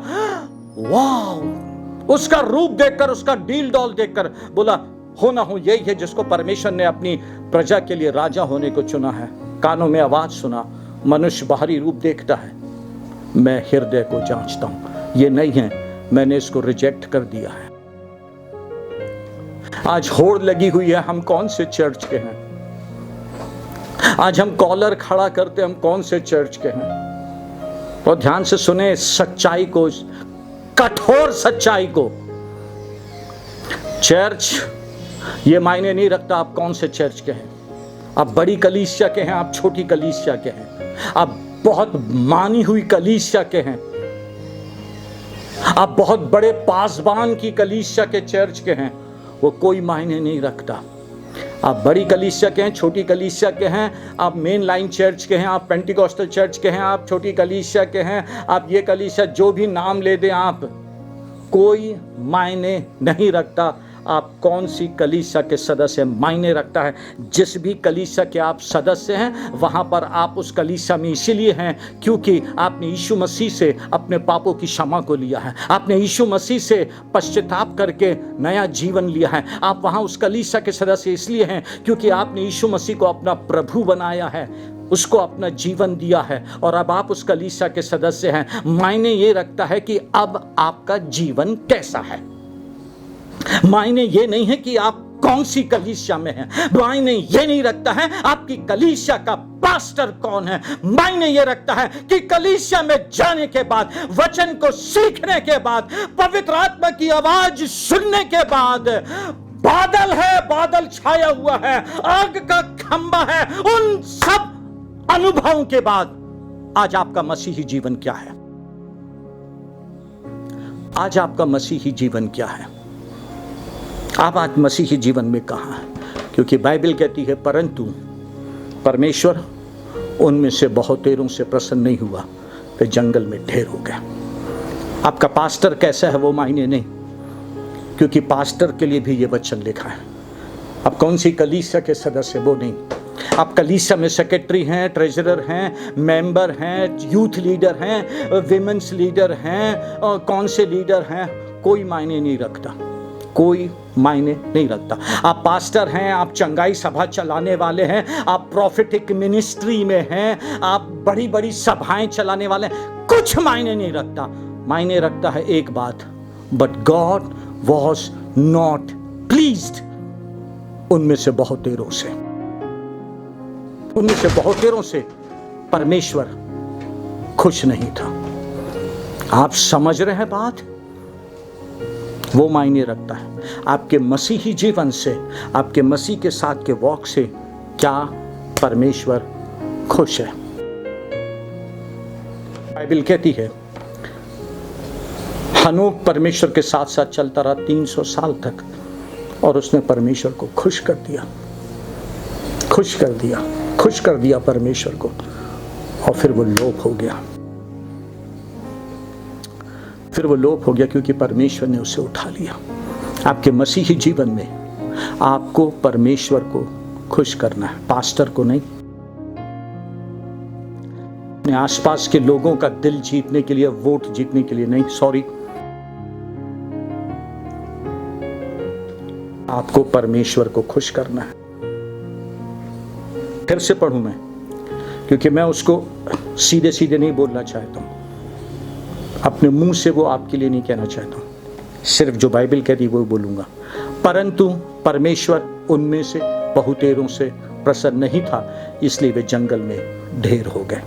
वाह! उसका रूप देखकर, उसका डील डॉल देखकर बोला, हो ना हो यही है जिसको परमेश्वर ने अपनी प्रजा के लिए राजा होने को चुना है। कानों में आवाज सुना, मनुष्य बाहरी रूप देखता है, मैं हृदय को जांचता हूं, ये नहीं है, मैंने इसको रिजेक्ट कर दिया है। आज होड़ लगी हुई है, हम कौन से चर्च के हैं? आज हम कॉलर खड़ा करते, हम कौन से चर्च के हैं? और ध्यान से सुने सच्चाई को, कठोर सच्चाई को। चर्च ये मायने नहीं रखता आप कौन से चर्च के हैं। आप बड़ी कलीसिया के हैं, आप छोटी कलीसिया के हैं, आप बहुत मानी हुई कलीसिया के हैं, आप बहुत बड़े पासबान की कलीसिया के चर्च के हैं, वो कोई मायने नहीं रखता। आप बड़ी कलीसिया के हैं, छोटी कलीसिया के हैं, आप मेन लाइन चर्च के हैं, आप पेंटिकॉस्टल चर्च के हैं, आप छोटी कलीसिया के हैं, आप ये कलीसिया, जो भी नाम ले दें आप, कोई मायने नहीं रखता आप कौन सी कलीसिया के सदस्य। मायने रखता है जिस भी कलीसिया के आप सदस्य हैं, वहां पर आप उस कलीसिया में इसीलिए हैं क्योंकि आपने यीशु मसीह से अपने पापों की क्षमा को लिया है, आपने यीशु मसीह से पश्चाताप करके नया जीवन लिया है। आप वहां उस कलीसिया के सदस्य इसलिए हैं क्योंकि आपने यीशु मसीह को अपना प्रभु बनाया है, उसको अपना जीवन दिया है, और अब आप उस कलीसिया के सदस्य हैं। मायने ये रखता है कि अब आपका जीवन कैसा है। मायने ये नहीं है कि आप कौन सी कलीसिया में हैं। मायने ये नहीं रखता है आपकी कलीसिया का पास्टर कौन है। मायने ये रखता है कि कलीसिया में जाने के बाद, वचन को सीखने के बाद, पवित्र आत्मा की आवाज सुनने के बाद, बादल है, बादल छाया हुआ है, आग का खंबा है, उन सब अनुभवों के बाद आज आपका मसीही जीवन क्या है? आज आपका मसीही जीवन क्या है? आप आज मसीही जीवन में कहाँ हैं? क्योंकि बाइबल कहती है परंतु परमेश्वर उनमें से बहुतेरों से प्रसन्न नहीं हुआ, वे जंगल में ढेर हो गए। आपका पास्टर कैसा है वो मायने नहीं, क्योंकि पास्टर के लिए भी ये वचन लिखा है। आप कौन सी कलीसिया के सदस्य वो नहीं। आप कलीसिया में सेक्रेटरी हैं, ट्रेजरर हैं, मेंबर हैं, यूथ लीडर हैं, विमेंस लीडर हैं, कौन से लीडर हैं, कोई मायने नहीं रखता, कोई मायने नहीं रखता। आप पास्टर हैं, आप चंगाई सभा चलाने वाले हैं, आप प्रॉफिटिक मिनिस्ट्री में हैं, आप बड़ी बड़ी सभाएं चलाने वाले हैं, कुछ मायने नहीं रखता। मायने रखता है एक बात, but God was not pleased उनमें से बहुतेरों से, उनमें से बहुतेरों से परमेश्वर खुश नहीं था। आप समझ रहे हैं बात? वो मायने रखता है आपके मसीही जीवन से, आपके मसीह के साथ के वॉक से क्या परमेश्वर खुश है। बाइबल कहती है हनोक परमेश्वर के साथ साथ चलता रहा 300 साल तक, और उसने परमेश्वर को खुश कर दिया, खुश कर दिया, खुश कर दिया परमेश्वर को, और फिर वो लोप हो गया, फिर वो लोप हो गया क्योंकि परमेश्वर ने उसे उठा लिया। आपके मसीही जीवन में आपको परमेश्वर को खुश करना है, पास्टर को नहीं। अपने आसपास के लोगों का दिल जीतने के लिए, वोट जीतने के लिए नहीं, सॉरी, आपको परमेश्वर को खुश करना है। फिर से पढ़ूं मैं, क्योंकि मैं उसको सीधे सीधे नहीं बोलना चाहता हूं, अपने मुंह से वो आपके लिए नहीं कहना चाहता हूं, सिर्फ जो बाइबल कहती वो बोलूंगा। परंतु परमेश्वर उनमें से बहुतेरों से प्रसन्न नहीं था, इसलिए वे जंगल में ढेर हो गए।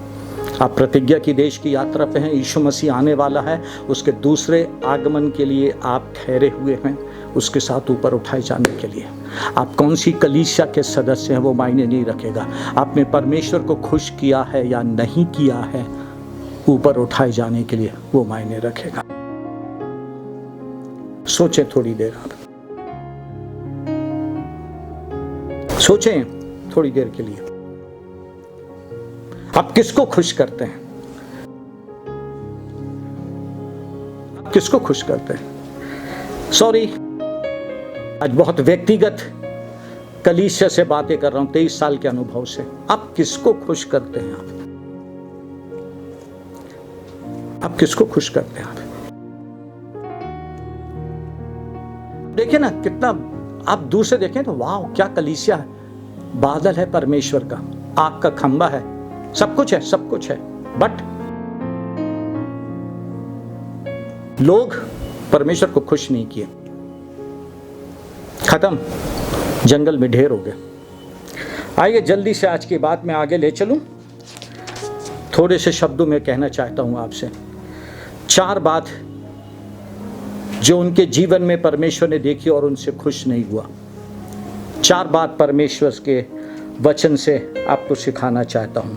आप प्रतिज्ञा की देश की यात्रा पे हैं, यीशु मसीह आने वाला है, उसके दूसरे आगमन के लिए आप ठहरे हुए हैं, उसके साथ ऊपर उठाए जाने के लिए। आप कौन सी कलीसिया के सदस्य हैं वो मायने नहीं रखेगा। आपने परमेश्वर को खुश किया है या नहीं किया है ऊपर उठाए जाने के लिए, वो मायने रखेगा। सोचें थोड़ी देर, आप सोचें थोड़ी देर के लिए। आप किसको खुश करते हैं? आप किसको खुश करते हैं? सॉरी, आज बहुत व्यक्तिगत कलीसिया से बातें कर रहा हूं, 23 साल के अनुभव से। आप किसको खुश करते हैं? आप किसको खुश करते हैं? देखिए ना, कितना आप दूर से देखें तो वाह, क्या कलीसिया है। बादल है परमेश्वर का, आग का खंबा है, सब कुछ है, सब कुछ है। बट लोग परमेश्वर को खुश नहीं किए। खत्म, जंगल में ढेर हो गए। आइए जल्दी से आज की बात में आगे ले चलूं। थोड़े से शब्दों में कहना चाहता हूं आपसे 4 बात जो उनके जीवन में परमेश्वर ने देखी और उनसे खुश नहीं हुआ। 4 बात परमेश्वर के वचन से आपको सिखाना चाहता हूं।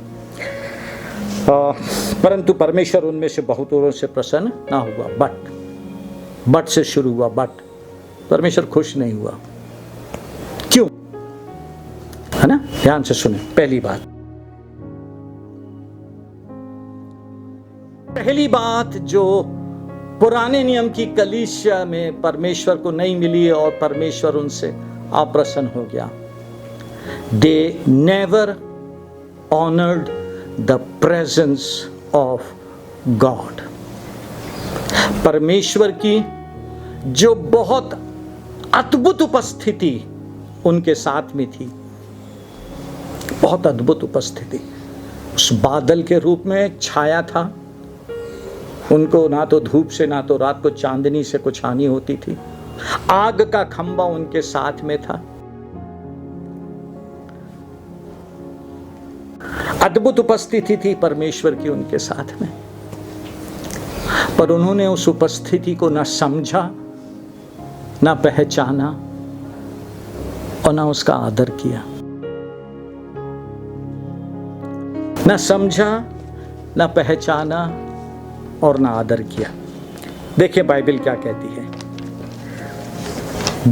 परंतु परमेश्वर उनमें से बहुतों से प्रसन्न ना हुआ। बट से शुरू हुआ। बट परमेश्वर खुश नहीं हुआ। क्यों? है ना, ध्यान से सुने। पहली बात जो पुराने नियम की कलीसिया में परमेश्वर को नहीं मिली और परमेश्वर उनसे अप्रसन्न हो गया। They never honored the presence of God. परमेश्वर की जो बहुत अद्भुत उपस्थिति उनके साथ में थी, बहुत अद्भुत उपस्थिति, उस बादल के रूप में छाया था। उनको ना तो धूप से ना तो रात को चांदनी से कुछ हानि होती थी। आग का खंबा उनके साथ में था। अद्भुत उपस्थिति थी परमेश्वर की उनके साथ में, पर उन्होंने उस उपस्थिति को ना समझा, ना पहचाना और ना उसका आदर किया। ना समझा, ना पहचाना और ना आदर किया। देखिए बाइबल क्या कहती है।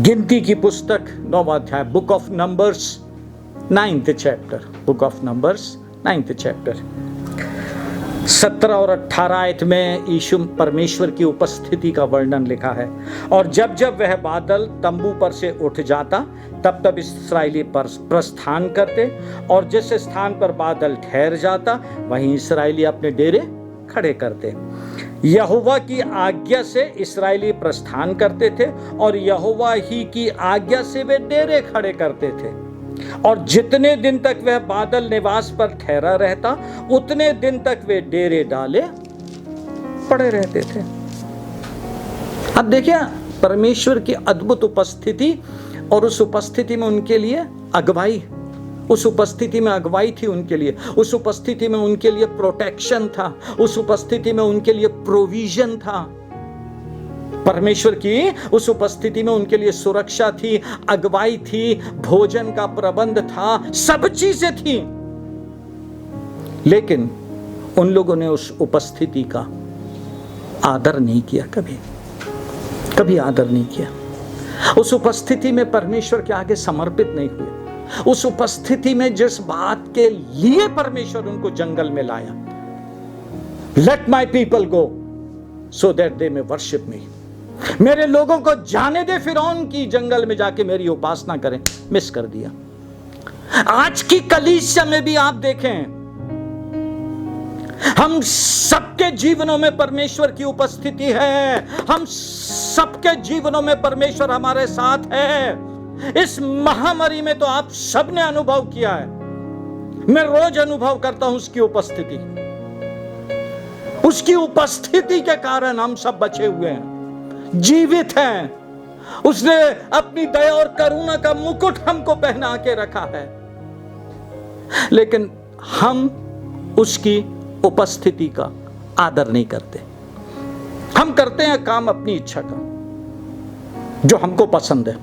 गिनती की पुस्तक 9वां अध्याय, book of numbers 9th chapter, book of numbers 9th chapter 17 और 18 आयत में यीशु परमेश्वर की उपस्थिति का वर्णन लिखा है। और जब जब वह बादल तंबू पर से उठ जाता तब तब इस्राएली प्रस्थान करते, और जिस स्थान पर बादल ठहर जाता वहीं इस्राएली अपने डेरे खड़े करते। यहोवा की आज्ञा से इस्राएली प्रस्थान करते थे और यहोवा ही की आज्ञा से वे डेरे खड़े करते थे। और जितने दिन तक वह बादल निवास पर ठहरा रहता उतने दिन तक वे डेरे डाले पड़े रहते थे। अब देखिए परमेश्वर की अद्भुत उपस्थिति, और उस उपस्थिति में उनके लिए अगुवाई, उस उपस्थिति में अगुवाई थी उनके लिए, उस उपस्थिति में उनके लिए प्रोटेक्शन था, उस उपस्थिति में उनके लिए प्रोविजन था। परमेश्वर की उस उपस्थिति में उनके लिए सुरक्षा थी, अगुवाई थी, भोजन का प्रबंध था, सब चीजें थी। लेकिन उन लोगों ने उस उपस्थिति का आदर नहीं किया, कभी आदर नहीं किया। उस उपस्थिति में परमेश्वर के आगे समर्पित नहीं हुए। उस उपस्थिति में जिस बात के लिए परमेश्वर उनको जंगल में लाया, let my people go so that they may worship me, मेरे लोगों को जाने दे फिरौन की जंगल में जाके मेरी उपासना करें, मिस कर दिया। आज की कलीसिया में भी आप देखें, हम सबके जीवनों में परमेश्वर की उपस्थिति है, हम सबके जीवनों में परमेश्वर हमारे साथ है। इस महामारी में तो आप सबने अनुभव किया है, मैं रोज अनुभव करता हूं उसकी उपस्थिति। उसकी उपस्थिति के कारण हम सब बचे हुए हैं, जीवित हैं। उसने अपनी दया और करुणा का मुकुट हमको पहना के रखा है, लेकिन हम उसकी उपस्थिति का आदर नहीं करते। हम करते हैं काम अपनी इच्छा का, जो हमको पसंद है,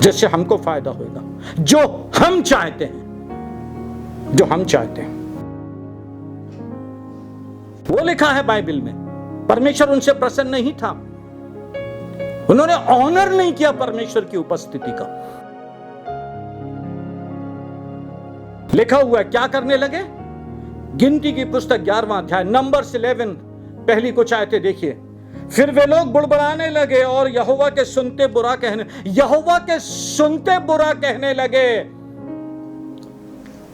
जिससे हमको फायदा होगा, जो हम चाहते हैं, जो हम चाहते हैं। वो लिखा है बाइबल में, परमेश्वर उनसे प्रसन्न नहीं था, उन्होंने ऑनर नहीं किया परमेश्वर की उपस्थिति का। लिखा हुआ है क्या करने लगे? गिनती की पुस्तक 11वां अध्याय नंबर्स 11 पहली कुछ आयतें देखिए। फिर वे लोग बुड़बुड़ाने लगे और यहोवा के सुनते बुरा कहने लगे।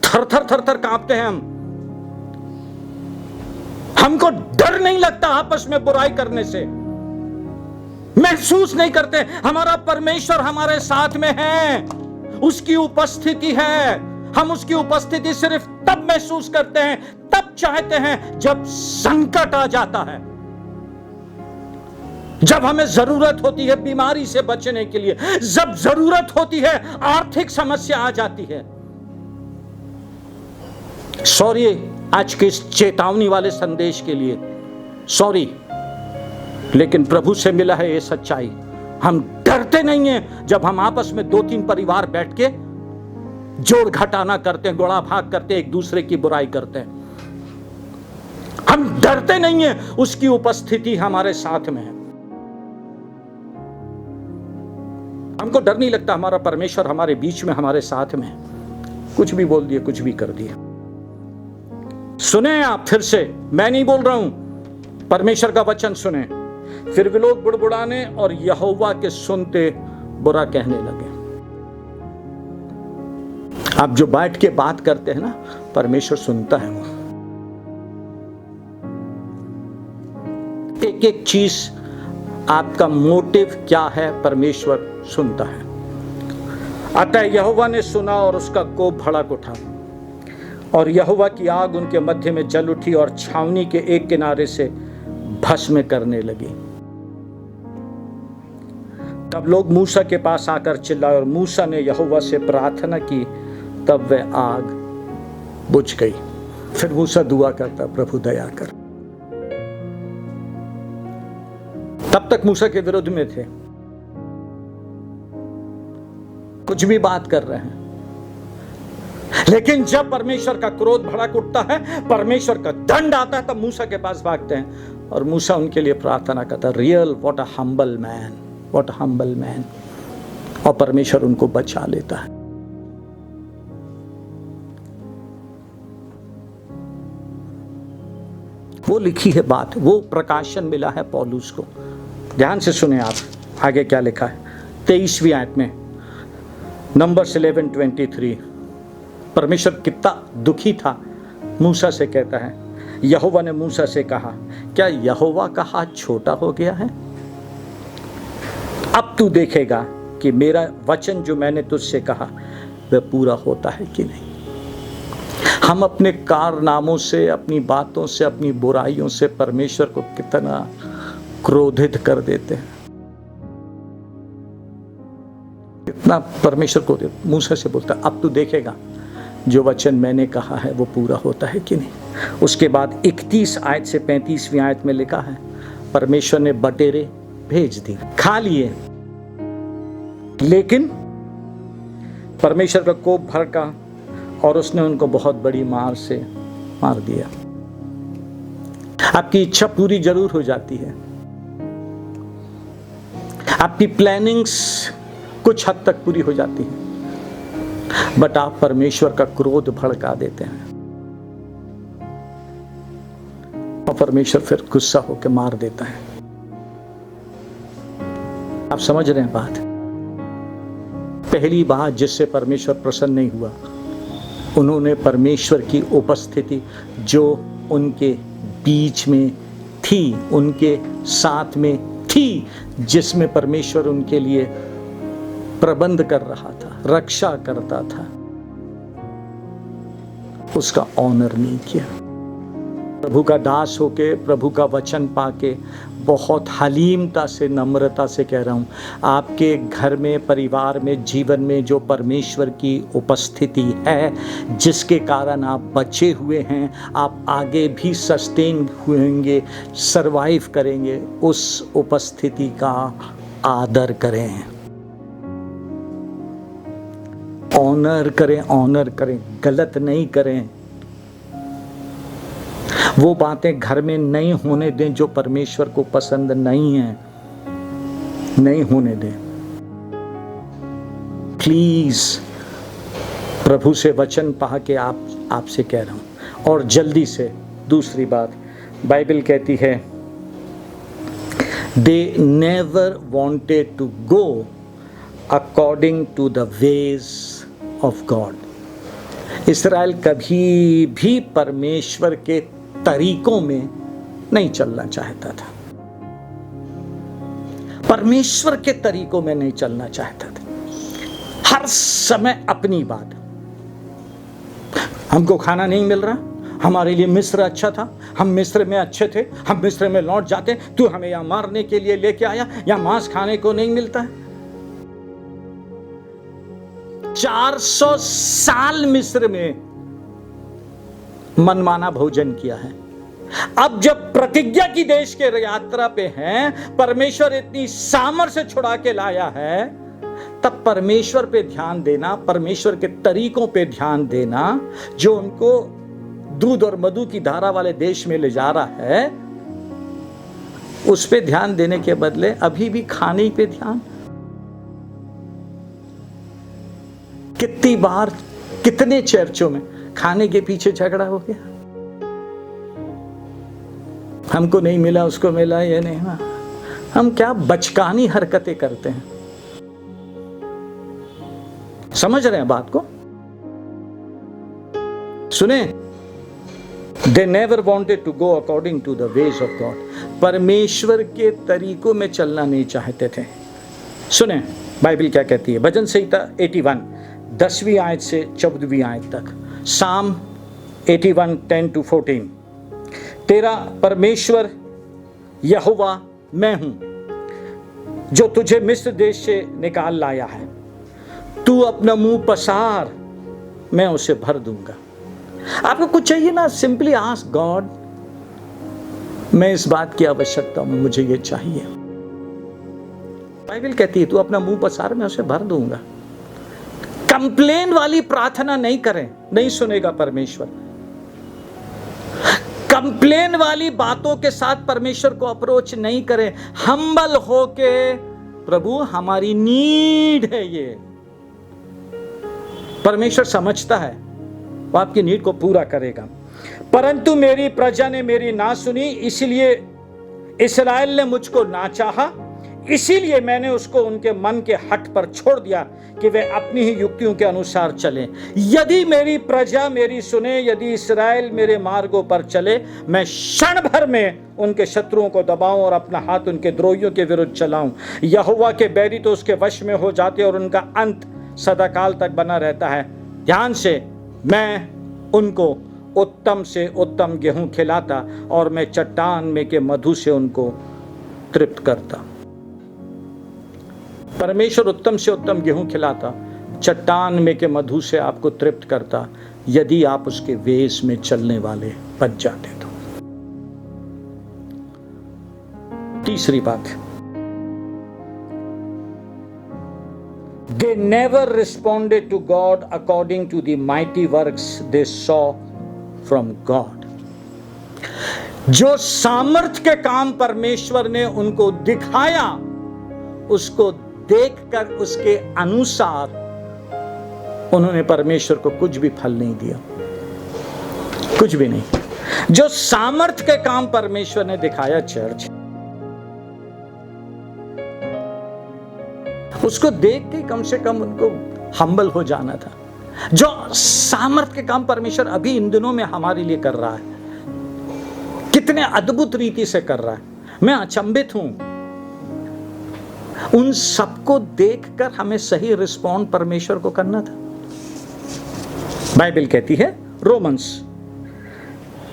थर थर कांपते हैं हमको डर नहीं लगता आपस में बुराई करने से, महसूस नहीं करते हमारा परमेश्वर हमारे साथ में है, उसकी उपस्थिति है। हम उसकी उपस्थिति सिर्फ तब महसूस करते हैं, तब चाहते हैं जब संकट आ जाता है, जब हमें जरूरत होती है बीमारी से बचने के लिए, जब जरूरत होती है आर्थिक समस्या आ जाती है। सॉरी आज के इस चेतावनी वाले संदेश के लिए, सॉरी, लेकिन प्रभु से मिला है ये सच्चाई। हम डरते नहीं हैं जब हम आपस में 2-3 परिवार बैठ के जोड़ घटाना करते हैं, गोड़ा भाग करते हैं, एक दूसरे की बुराई करते हैं। हम डरते नहीं हैं, उसकी उपस्थिति हमारे साथ में है। हमको डर नहीं लगता, हमारा परमेश्वर हमारे बीच में, हमारे साथ में। कुछ भी बोल दिए, कुछ भी कर दिया। सुने आप फिर से, मैं नहीं बोल रहा हूं, परमेश्वर का वचन सुने। फिर वे लोग बुड़बुड़ाने और यहोवा के सुनते बुरा कहने लगे। आप जो बैठ के बात करते हैं ना, परमेश्वर सुनता है। वो एक एक चीज, आपका मोटिव क्या है, परमेश्वर सुनता है। अतः यहोवा ने सुना और उसका कोप भड़क उठा और यहोवा की आग उनके मध्य में जल उठी और छावनी के एक किनारे से भस्म करने लगी। तब लोग मूसा के पास आकर चिल्लाए और मूसा ने यहोवा से प्रार्थना की, तब वह आग बुझ गई। फिर मूसा दुआ करता, प्रभु दया कर। तब तक मूसा के विरुद्ध में थे, कुछ भी बात कर रहे हैं, लेकिन जब परमेश्वर का क्रोध भड़क उठता है, परमेश्वर का दंड आता है, तब मूसा के पास भागते हैं और मूसा उनके लिए प्रार्थना करता है। Real what a humble man, what a humble man. और परमेश्वर उनको बचा लेता है। वो लिखी है बात, वो प्रकाशन मिला है पौलुस को। ध्यान से सुने आप, आगे क्या लिखा है 23वीं आयत में, नंबर्स 11:23। परमेश्वर कितना दुखी था, मूसा से कहता है, यहोवा ने मूसा से कहा, क्या यहोवा का हाथ छोटा हो गया है? अब तू देखेगा कि मेरा वचन जो मैंने तुझसे कहा वह पूरा होता है कि नहीं। हम अपने कारनामों से, अपनी बातों से, अपनी बुराइयों से परमेश्वर को कितना क्रोधित कर देते हैं, कितना परमेश्वर को। मूसा से बोलता, अब तू देखेगा जो वचन मैंने कहा है वो पूरा होता है कि नहीं। उसके बाद 31 आयत से 35वीं आयत में लिखा है, परमेश्वर ने बटेरे भेज दी, खा लिए, लेकिन परमेश्वर का कोप भड़का और उसने उनको बहुत बड़ी मार से मार दिया। आपकी इच्छा पूरी जरूर हो जाती है, आपकी प्लानिंग्स कुछ हद तक पूरी हो जाती है, बट आप परमेश्वर का क्रोध भड़का देते हैं और परमेश्वर फिर गुस्सा होकर मार देता है। आप समझ रहे हैं बात? पहली बात जिससे परमेश्वर प्रसन्न नहीं हुआ, उन्होंने परमेश्वर की उपस्थिति जो उनके बीच में थी, उनके साथ में थी, जिसमें परमेश्वर उनके लिए प्रबंध कर रहा था, रक्षा करता था, उसका ऑनर नहीं किया। प्रभु का दास होके, प्रभु का वचन पाके, बहुत हलीमता से, नम्रता से कह रहा हूं, आपके घर में, परिवार में, जीवन में जो परमेश्वर की उपस्थिति है, जिसके कारण आप बचे हुए हैं, आप आगे भी सस्टेन होंगे, सरवाइव करेंगे, उस उपस्थिति का आदर करें, ऑनर करें, ऑनर करें, गलत नहीं करें। वो बातें घर में नहीं होने दें जो परमेश्वर को पसंद नहीं है, नहीं होने दें प्लीज। प्रभु से वचन पा के आपसे कह रहा हूं, और जल्दी से दूसरी बात, बाइबल कहती है they never wanted to go according to the ways of God. Israel कभी भी परमेश्वर के तरीकों में नहीं चलना चाहता था, परमेश्वर के तरीकों में नहीं चलना चाहता था। हर समय अपनी बात, हमको खाना नहीं मिल रहा, हमारे लिए मिस्र अच्छा था, हम मिस्र में अच्छे थे, हम मिस्र में लौट जाते, तू हमें यहां मारने के लिए लेके आया, यहां मांस खाने को नहीं मिलता है। 400 साल मिस्र में मनमाना भोजन किया है। अब जब प्रतिज्ञा की देश के यात्रा पे हैं, परमेश्वर इतनी सामर्थ से छुड़ा के लाया है, तब परमेश्वर पे ध्यान देना, परमेश्वर के तरीकों पे ध्यान देना, जो उनको दूध और मधु की धारा वाले देश में ले जा रहा है, उस पे ध्यान देने के बदले अभी भी खाने पे ध्यान। कितनी बार कितने चर्चों में खाने के पीछे झगड़ा हो गया, हमको नहीं मिला, उसको मिला, ये नहीं हुआ। हम क्या बचकानी हरकतें करते हैं, समझ रहे हैं बात को? सुने, they never wanted to go according to the ways of God. परमेश्वर के तरीकों में चलना नहीं चाहते थे। सुने बाइबल क्या कहती है, भजन संहिता 81 10वीं आयत से 14वीं आयत तक, साम 81 10-14। तेरा परमेश्वर यहोवा मैं हूं, जो तुझे मिस्र देश से निकाल लाया है। तू अपना मुंह पसार, मैं उसे भर दूंगा। आपको कुछ चाहिए ना, सिंपली आस्क गॉड, मैं इस बात की आवश्यकता हूं, मुझे ये चाहिए। बाइबल कहती है तू अपना मुंह पसार, मैं उसे भर दूंगा। कंप्लेन वाली प्रार्थना नहीं करें, नहीं सुनेगा परमेश्वर। कंप्लेन वाली बातों के साथ परमेश्वर को अप्रोच नहीं करें। हम्बल होके, प्रभु हमारी नीड है, ये परमेश्वर समझता है, वो आपकी नीड को पूरा करेगा। परंतु मेरी प्रजा ने मेरी ना सुनी, इसलिए इस्राएल ने मुझको ना चाहा, इसीलिए मैंने उसको उनके मन के हट पर छोड़ दिया कि वे अपनी ही युक्तियों के अनुसार चलें। यदि मेरी प्रजा मेरी सुने, यदि इस्राएल मेरे मार्गों पर चले, मैं क्षण भर में उनके शत्रुओं को दबाऊं और अपना हाथ उनके द्रोहियों के विरुद्ध चलाऊं। यहोवा के बैरी तो उसके वश में हो जाते और उनका अंत सदाकाल तक बना रहता है। ध्यान से, मैं उनको उत्तम से उत्तम गेहूं खिलाता और मैं चट्टान में के मधु से उनको तृप्त करता। परमेश्वर उत्तम से उत्तम गेहूं खिलाता, चट्टान में के मधु से आपको तृप्त करता, यदि आप उसके वेश में चलने वाले बन जाते तो। तीसरी बात, they never responded to God according to the mighty works they saw from God. जो सामर्थ के काम परमेश्वर ने उनको दिखाया, उसको देखकर उसके अनुसार उन्होंने परमेश्वर को कुछ भी फल नहीं दिया, कुछ भी नहीं। जो सामर्थ के काम परमेश्वर ने दिखाया चर्च, उसको देख के कम से कम उनको हम्बल हो जाना था। जो सामर्थ के काम परमेश्वर अभी इन दिनों में हमारे लिए कर रहा है, कितने अद्भुत रीति से कर रहा है, मैं अचंभित हूं। उन सबको देखकर हमें सही रिस्पॉन्ड परमेश्वर को करना था। बाइबल कहती है, रोमन्स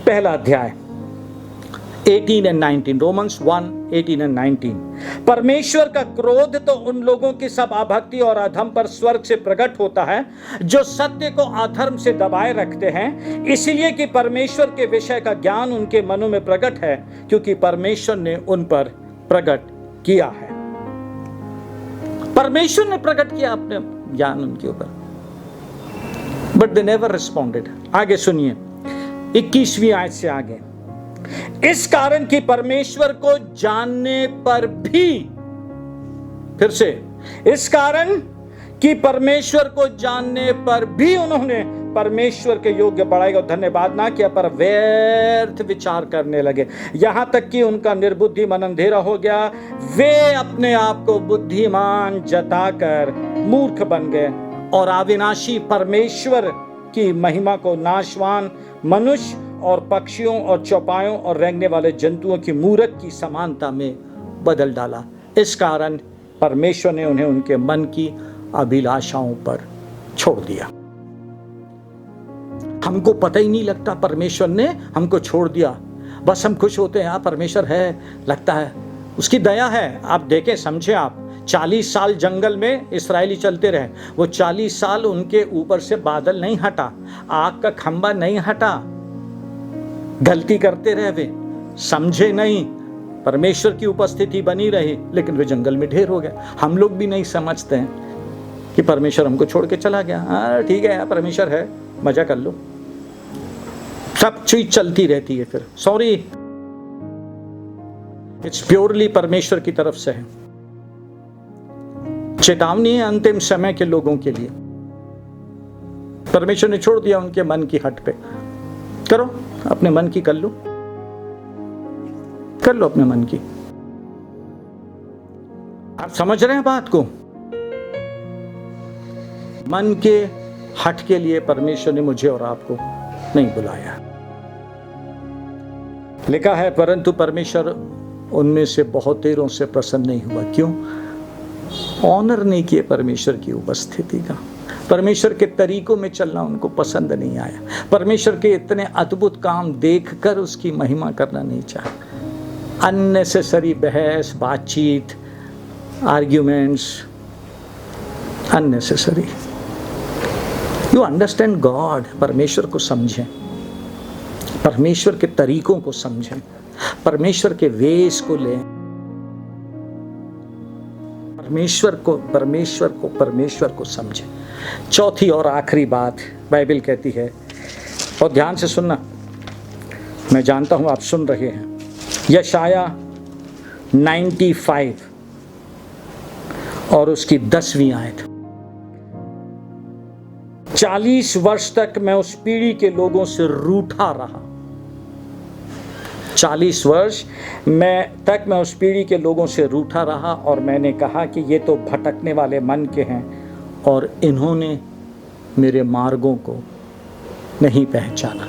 1 अध्याय 18 and 19, रोमन्स 1:18 and 19। परमेश्वर का क्रोध तो उन लोगों की सब अभक्ति और अधर्म पर स्वर्ग से प्रकट होता है, जो सत्य को अधर्म से दबाए रखते हैं, इसलिए कि परमेश्वर के विषय का ज्ञान उनके मनों में प्रकट है, क्योंकि परमेश्वर ने उन पर प्रकट किया है। परमेश्वर ने प्रकट किया अपने ज्ञान उनके ऊपर, बट दे नेवर रिस्पॉन्डेड। आगे सुनिए 21वीं आयत से आगे, इस कारण कि परमेश्वर को जानने पर भी, फिर से, इस कारण कि परमेश्वर को जानने पर भी उन्होंने परमेश्वर के योग्य बढ़ाएगा, धन्यवाद ना किया पर व्यर्थ विचार करने लगे, यहाँ तक कि उनका निर्बुद्धि मन अंधेरा हो गया। वे अपने आप को बुद्धिमान जताकर मूर्ख बन गए और अविनाशी परमेश्वर की महिमा को नाशवान मनुष्य और पक्षियों और चौपायों और रेंगने वाले जंतुओं की मूरत की समानता में बदल डाला। इस कारण परमेश्वर ने उन्हें उनके मन की अभिलाषाओं पर छोड़ दिया। हमको पता ही नहीं लगता परमेश्वर ने हमको छोड़ दिया, बस हम खुश होते हैं हाँ परमेश्वर है, लगता है उसकी दया है। आप देखें, समझे, आप 40 साल जंगल में इस्राएली चलते रहे, वो 40 साल उनके ऊपर से बादल नहीं हटा, आग का खंबा नहीं हटा, गलती करते रहे, वे समझे नहीं, परमेश्वर की उपस्थिति बनी रही, लेकिन वे जंगल में ढेर हो गए। हम लोग भी नहीं समझते हैं कि परमेश्वर हमको छोड़ के चला गया, हाँ ठीक है यार परमेश्वर है, मजा कर लो, सब चीज चलती रहती है। फिर सॉरी, इट्स प्योरली परमेश्वर की तरफ से है, चेतावनी है अंतिम समय के लोगों के लिए। परमेश्वर ने छोड़ दिया उनके मन की हट पे। करो अपने मन की, कर लो अपने मन की। आप समझ रहे हैं बात को? मन के हट के लिए परमेश्वर ने मुझे और आपको नहीं बुलाया। लिखा है परंतु परमेश्वर उनमें से बहुतेरों से प्रसन्न नहीं हुआ। क्यों? ऑनर नहीं किए परमेश्वर की उपस्थिति का, परमेश्वर के तरीकों में चलना उनको पसंद नहीं आया, परमेश्वर के इतने अद्भुत काम देखकर उसकी महिमा करना नहीं चाहा। अननेसेसरी बहस, बातचीत, arguments, unnecessary. You understand God, परमेश्वर को समझें, परमेश्वर के तरीकों को समझें, परमेश्वर के वेश को लें, परमेश्वर को समझें। चौथी और आखिरी बात बाइबल कहती है, और ध्यान से सुनना, मैं जानता हूं आप सुन रहे हैं, यशाया 95 और उसकी 10वीं आयत। 40 वर्ष तक मैं उस पीढ़ी के लोगों से रूठा रहा। 40 वर्ष तक मैं उस पीढ़ी के लोगों से रूठा रहा और मैंने कहा कि ये तो भटकने वाले मन के हैं और इन्होंने मेरे मार्गों को नहीं पहचाना।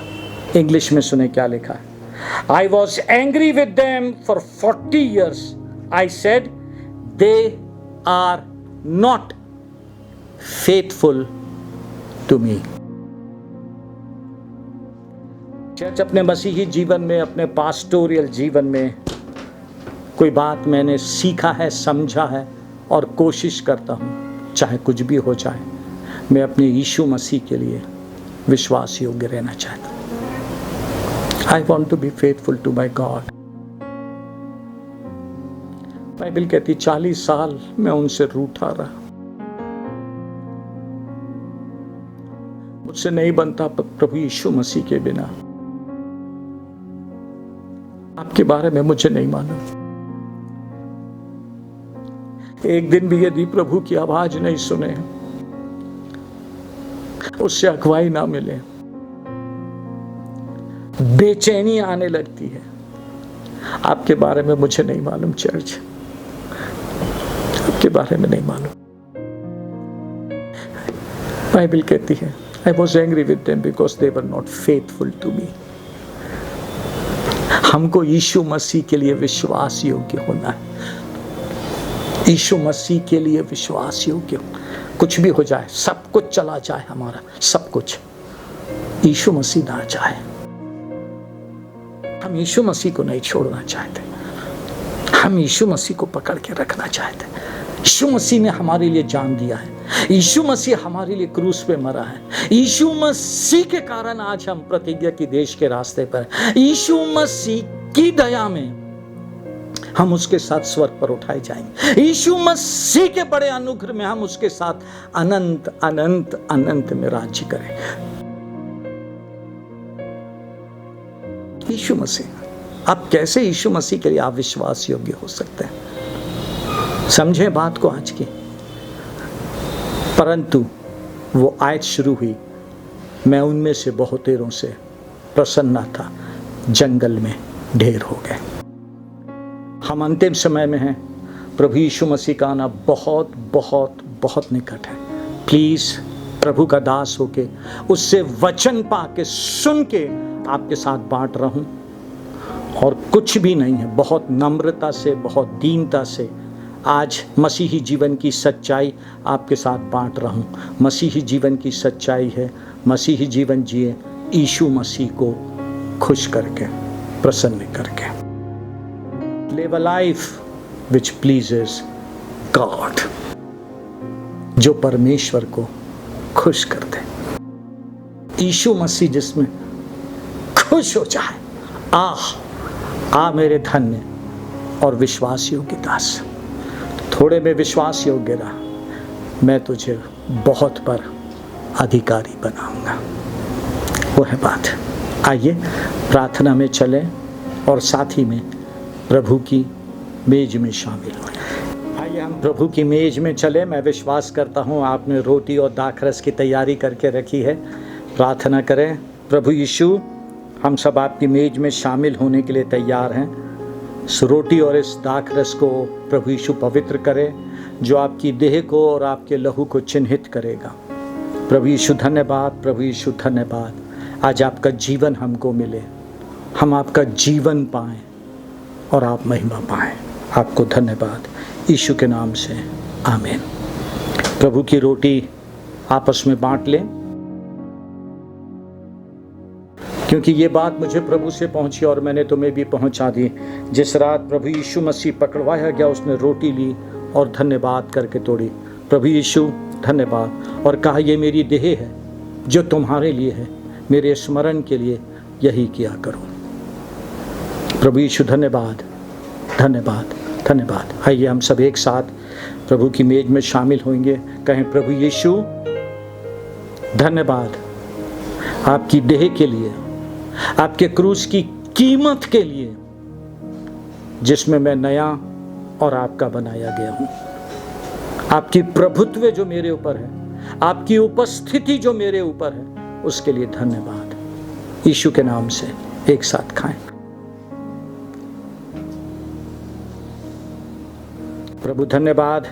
इंग्लिश में सुने क्या लिखा है। I was angry with them for 40 years. I said, they are not faithful to me. Church, अपने मसीही जीवन में, अपने पास्टोरियल जीवन में कोई बात मैंने सीखा है, समझा है और कोशिश करता हूँ, चाहे कुछ भी हो जाए, मैं अपने यीशु मसीह के लिए विश्वास योग्य रहना चाहता हूँ। I want to be faithful to my God. Bible कहती 40 साल मैं उनसे रूठा रहा, मुझसे नहीं बनता प्रभु यीशु मसीह के बिना। आपके बारे में मुझे नहीं मालूम। एक दिन भी यदि प्रभु की आवाज नहीं सुने, उससे अगुवाई ना मिले, बेचैनी आने लगती है। आपके बारे में मुझे नहीं मालूम चर्च, आपके बारे में नहीं मालूम। बाइबल कहती है I was angry with them because they were not faithful to me. हमको यीशु मसीह के लिए विश्वास योग्य होना है, यीशु मसीह के लिए विश्वास योग्य। कुछ भी हो जाए, सब कुछ चला जाए हमारा, सब कुछ, यीशु मसीह ना चाहे, हम यीशु मसीह को नहीं छोड़ना चाहते, हम यीशु मसीह को पकड़ के रखना चाहते। यीशु मसीह ने हमारे लिए जान दिया है, यीशु मसीह हमारे लिए क्रूस पे मरा है, यीशु मसीह के कारण आज हम प्रतिज्ञा की देश के रास्ते पर, यीशु मसीह की दया में हम उसके साथ स्वर्ग पर उठाए जाएंगे, यीशु मसीह के बड़े अनुग्रह में हम उसके साथ अनंत अनंत अनंत में राज्य करें। यीशु मसीह, आप कैसे यीशु मसीह के लिए आप विश्वास योग्य हो सकते हैं? समझें बात को आज की। परंतु वो आयत शुरू हुई मैं उनमें से बहुतेरों से प्रसन्न था, जंगल में ढेर हो गए। हम अंतिम समय में हैं। प्रभु यीशु मसीह का आना बहुत बहुत बहुत निकट है। प्लीज़ प्रभु का दास होके उससे वचन पाके सुन के आपके साथ बांट रहा हूँ, और कुछ भी नहीं है। बहुत नम्रता से, बहुत दीनता से आज मसीही जीवन की सच्चाई आपके साथ बांट रहा हूँ। मसीही जीवन की सच्चाई है, मसीही जीवन जिए यीशु मसीह को खुश करके, प्रसन्न करके। Live a life which pleases God, जो परमेश्वर को खुश कर दे। यीशु मसीह जिसमें खुश हो जाए। आ मेरे धन्य और विश्वास योग्य दास, थोड़े में विश्वास योग्य रहा, मैं तुझे बहुत पर अधिकारी बनाऊंगा। वो है बात। आइए प्रार्थना में चलें और साथ ही में प्रभु की मेज में शामिल हों। आइए हम प्रभु की मेज में चले। मैं विश्वास करता हूँ आपने रोटी और दाखरस की तैयारी करके रखी है। प्रार्थना करें। प्रभु यीशु, हम सब आपकी मेज में शामिल होने के लिए तैयार हैं। इस रोटी और इस दाखरस को प्रभु यीशु पवित्र करे, जो आपकी देह को और आपके लहू को चिन्हित करेगा। प्रभु यीशु धन्यवाद, प्रभु यीशु धन्यवाद। आज आपका जीवन हमको मिले, हम आपका जीवन पाएं और आप महिमा पाएं। आपको धन्यवाद यीशु के नाम से, आमीन। प्रभु की रोटी आपस में बांट लें, क्योंकि ये बात मुझे प्रभु से पहुंची और मैंने तुम्हें भी पहुंचा दी। जिस रात प्रभु यीशु मसीह पकड़वाया गया, उसने रोटी ली और धन्यवाद करके तोड़ी। प्रभु यीशु धन्यवाद, और कहा ये मेरी देह है जो तुम्हारे लिए है, मेरे स्मरण के लिए यही किया करो। प्रभु यीशु धन्यवाद, धन्यवाद, धन्यवाद। आइए हम सब एक साथ प्रभु की मेज में शामिल होंगे। कहें, प्रभु यीशु धन्यवाद आपकी देह के लिए, आपके क्रूस की कीमत के लिए, जिसमें मैं नया और आपका बनाया गया हूं। आपकी प्रभुत्व जो मेरे ऊपर है, आपकी उपस्थिति जो मेरे ऊपर है, उसके लिए धन्यवाद। यीशु के नाम से एक साथ खाएं। प्रभु धन्यवाद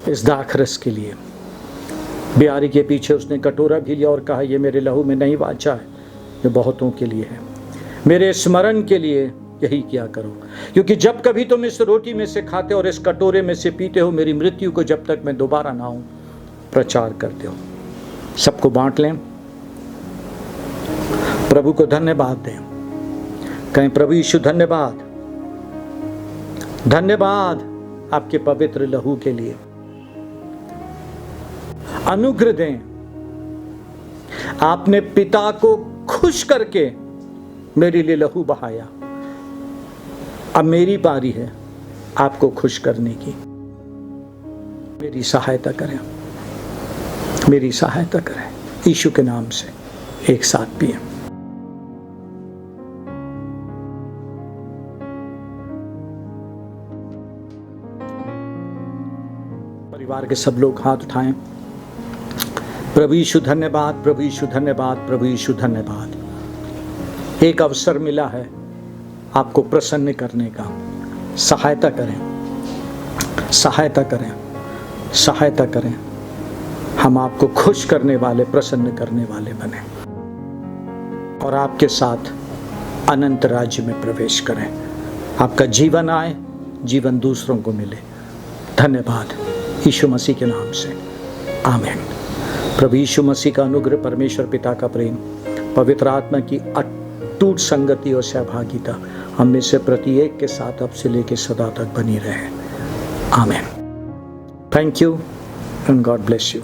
इस दाखरस के लिए। बियारी के पीछे उसने कटोरा भी लिया और कहा, ये मेरे लहू में नहीं वाचा है, ये बहुतों के लिए है, मेरे स्मरण के लिए यही किया करो। क्योंकि जब कभी तुम इस रोटी में से खाते और इस कटोरे में से पीते हो, मेरी मृत्यु को जब तक मैं दोबारा ना आऊं प्रचार करते हो। सबको बांट लें, प्रभु को धन्यवाद दें। कहें, प्रभु यीशु धन्यवाद, धन्यवाद आपके पवित्र लहू के लिए। अनुग्रह दें, आपने पिता को खुश करके मेरे लिए लहू बहाया। अब मेरी बारी है आपको खुश करने की। मेरी सहायता करें, मेरी सहायता करें। यीशु के नाम से एक साथ पिए। परिवार के सब लोग हाथ उठाएं। प्रभु यीशु धन्यवाद, प्रभु यीशु धन्यवाद, प्रभु यीशु धन्यवाद। एक अवसर मिला है आपको प्रसन्न करने का। सहायता करें, सहायता करें, सहायता करें। हम आपको खुश करने वाले, प्रसन्न करने वाले बने और आपके साथ अनंत राज्य में प्रवेश करें। आपका जीवन आए, जीवन दूसरों को मिले। धन्यवाद यीशु मसीह के नाम से, आमीन। प्रभु यीशु मसीह का अनुग्रह, परमेश्वर पिता का प्रेम, पवित्र आत्मा की अटूट संगति और सहभागिता हम में से प्रत्येक के साथ अब से लेकर सदा तक बनी रहे। आमीन। Thank you and God bless you.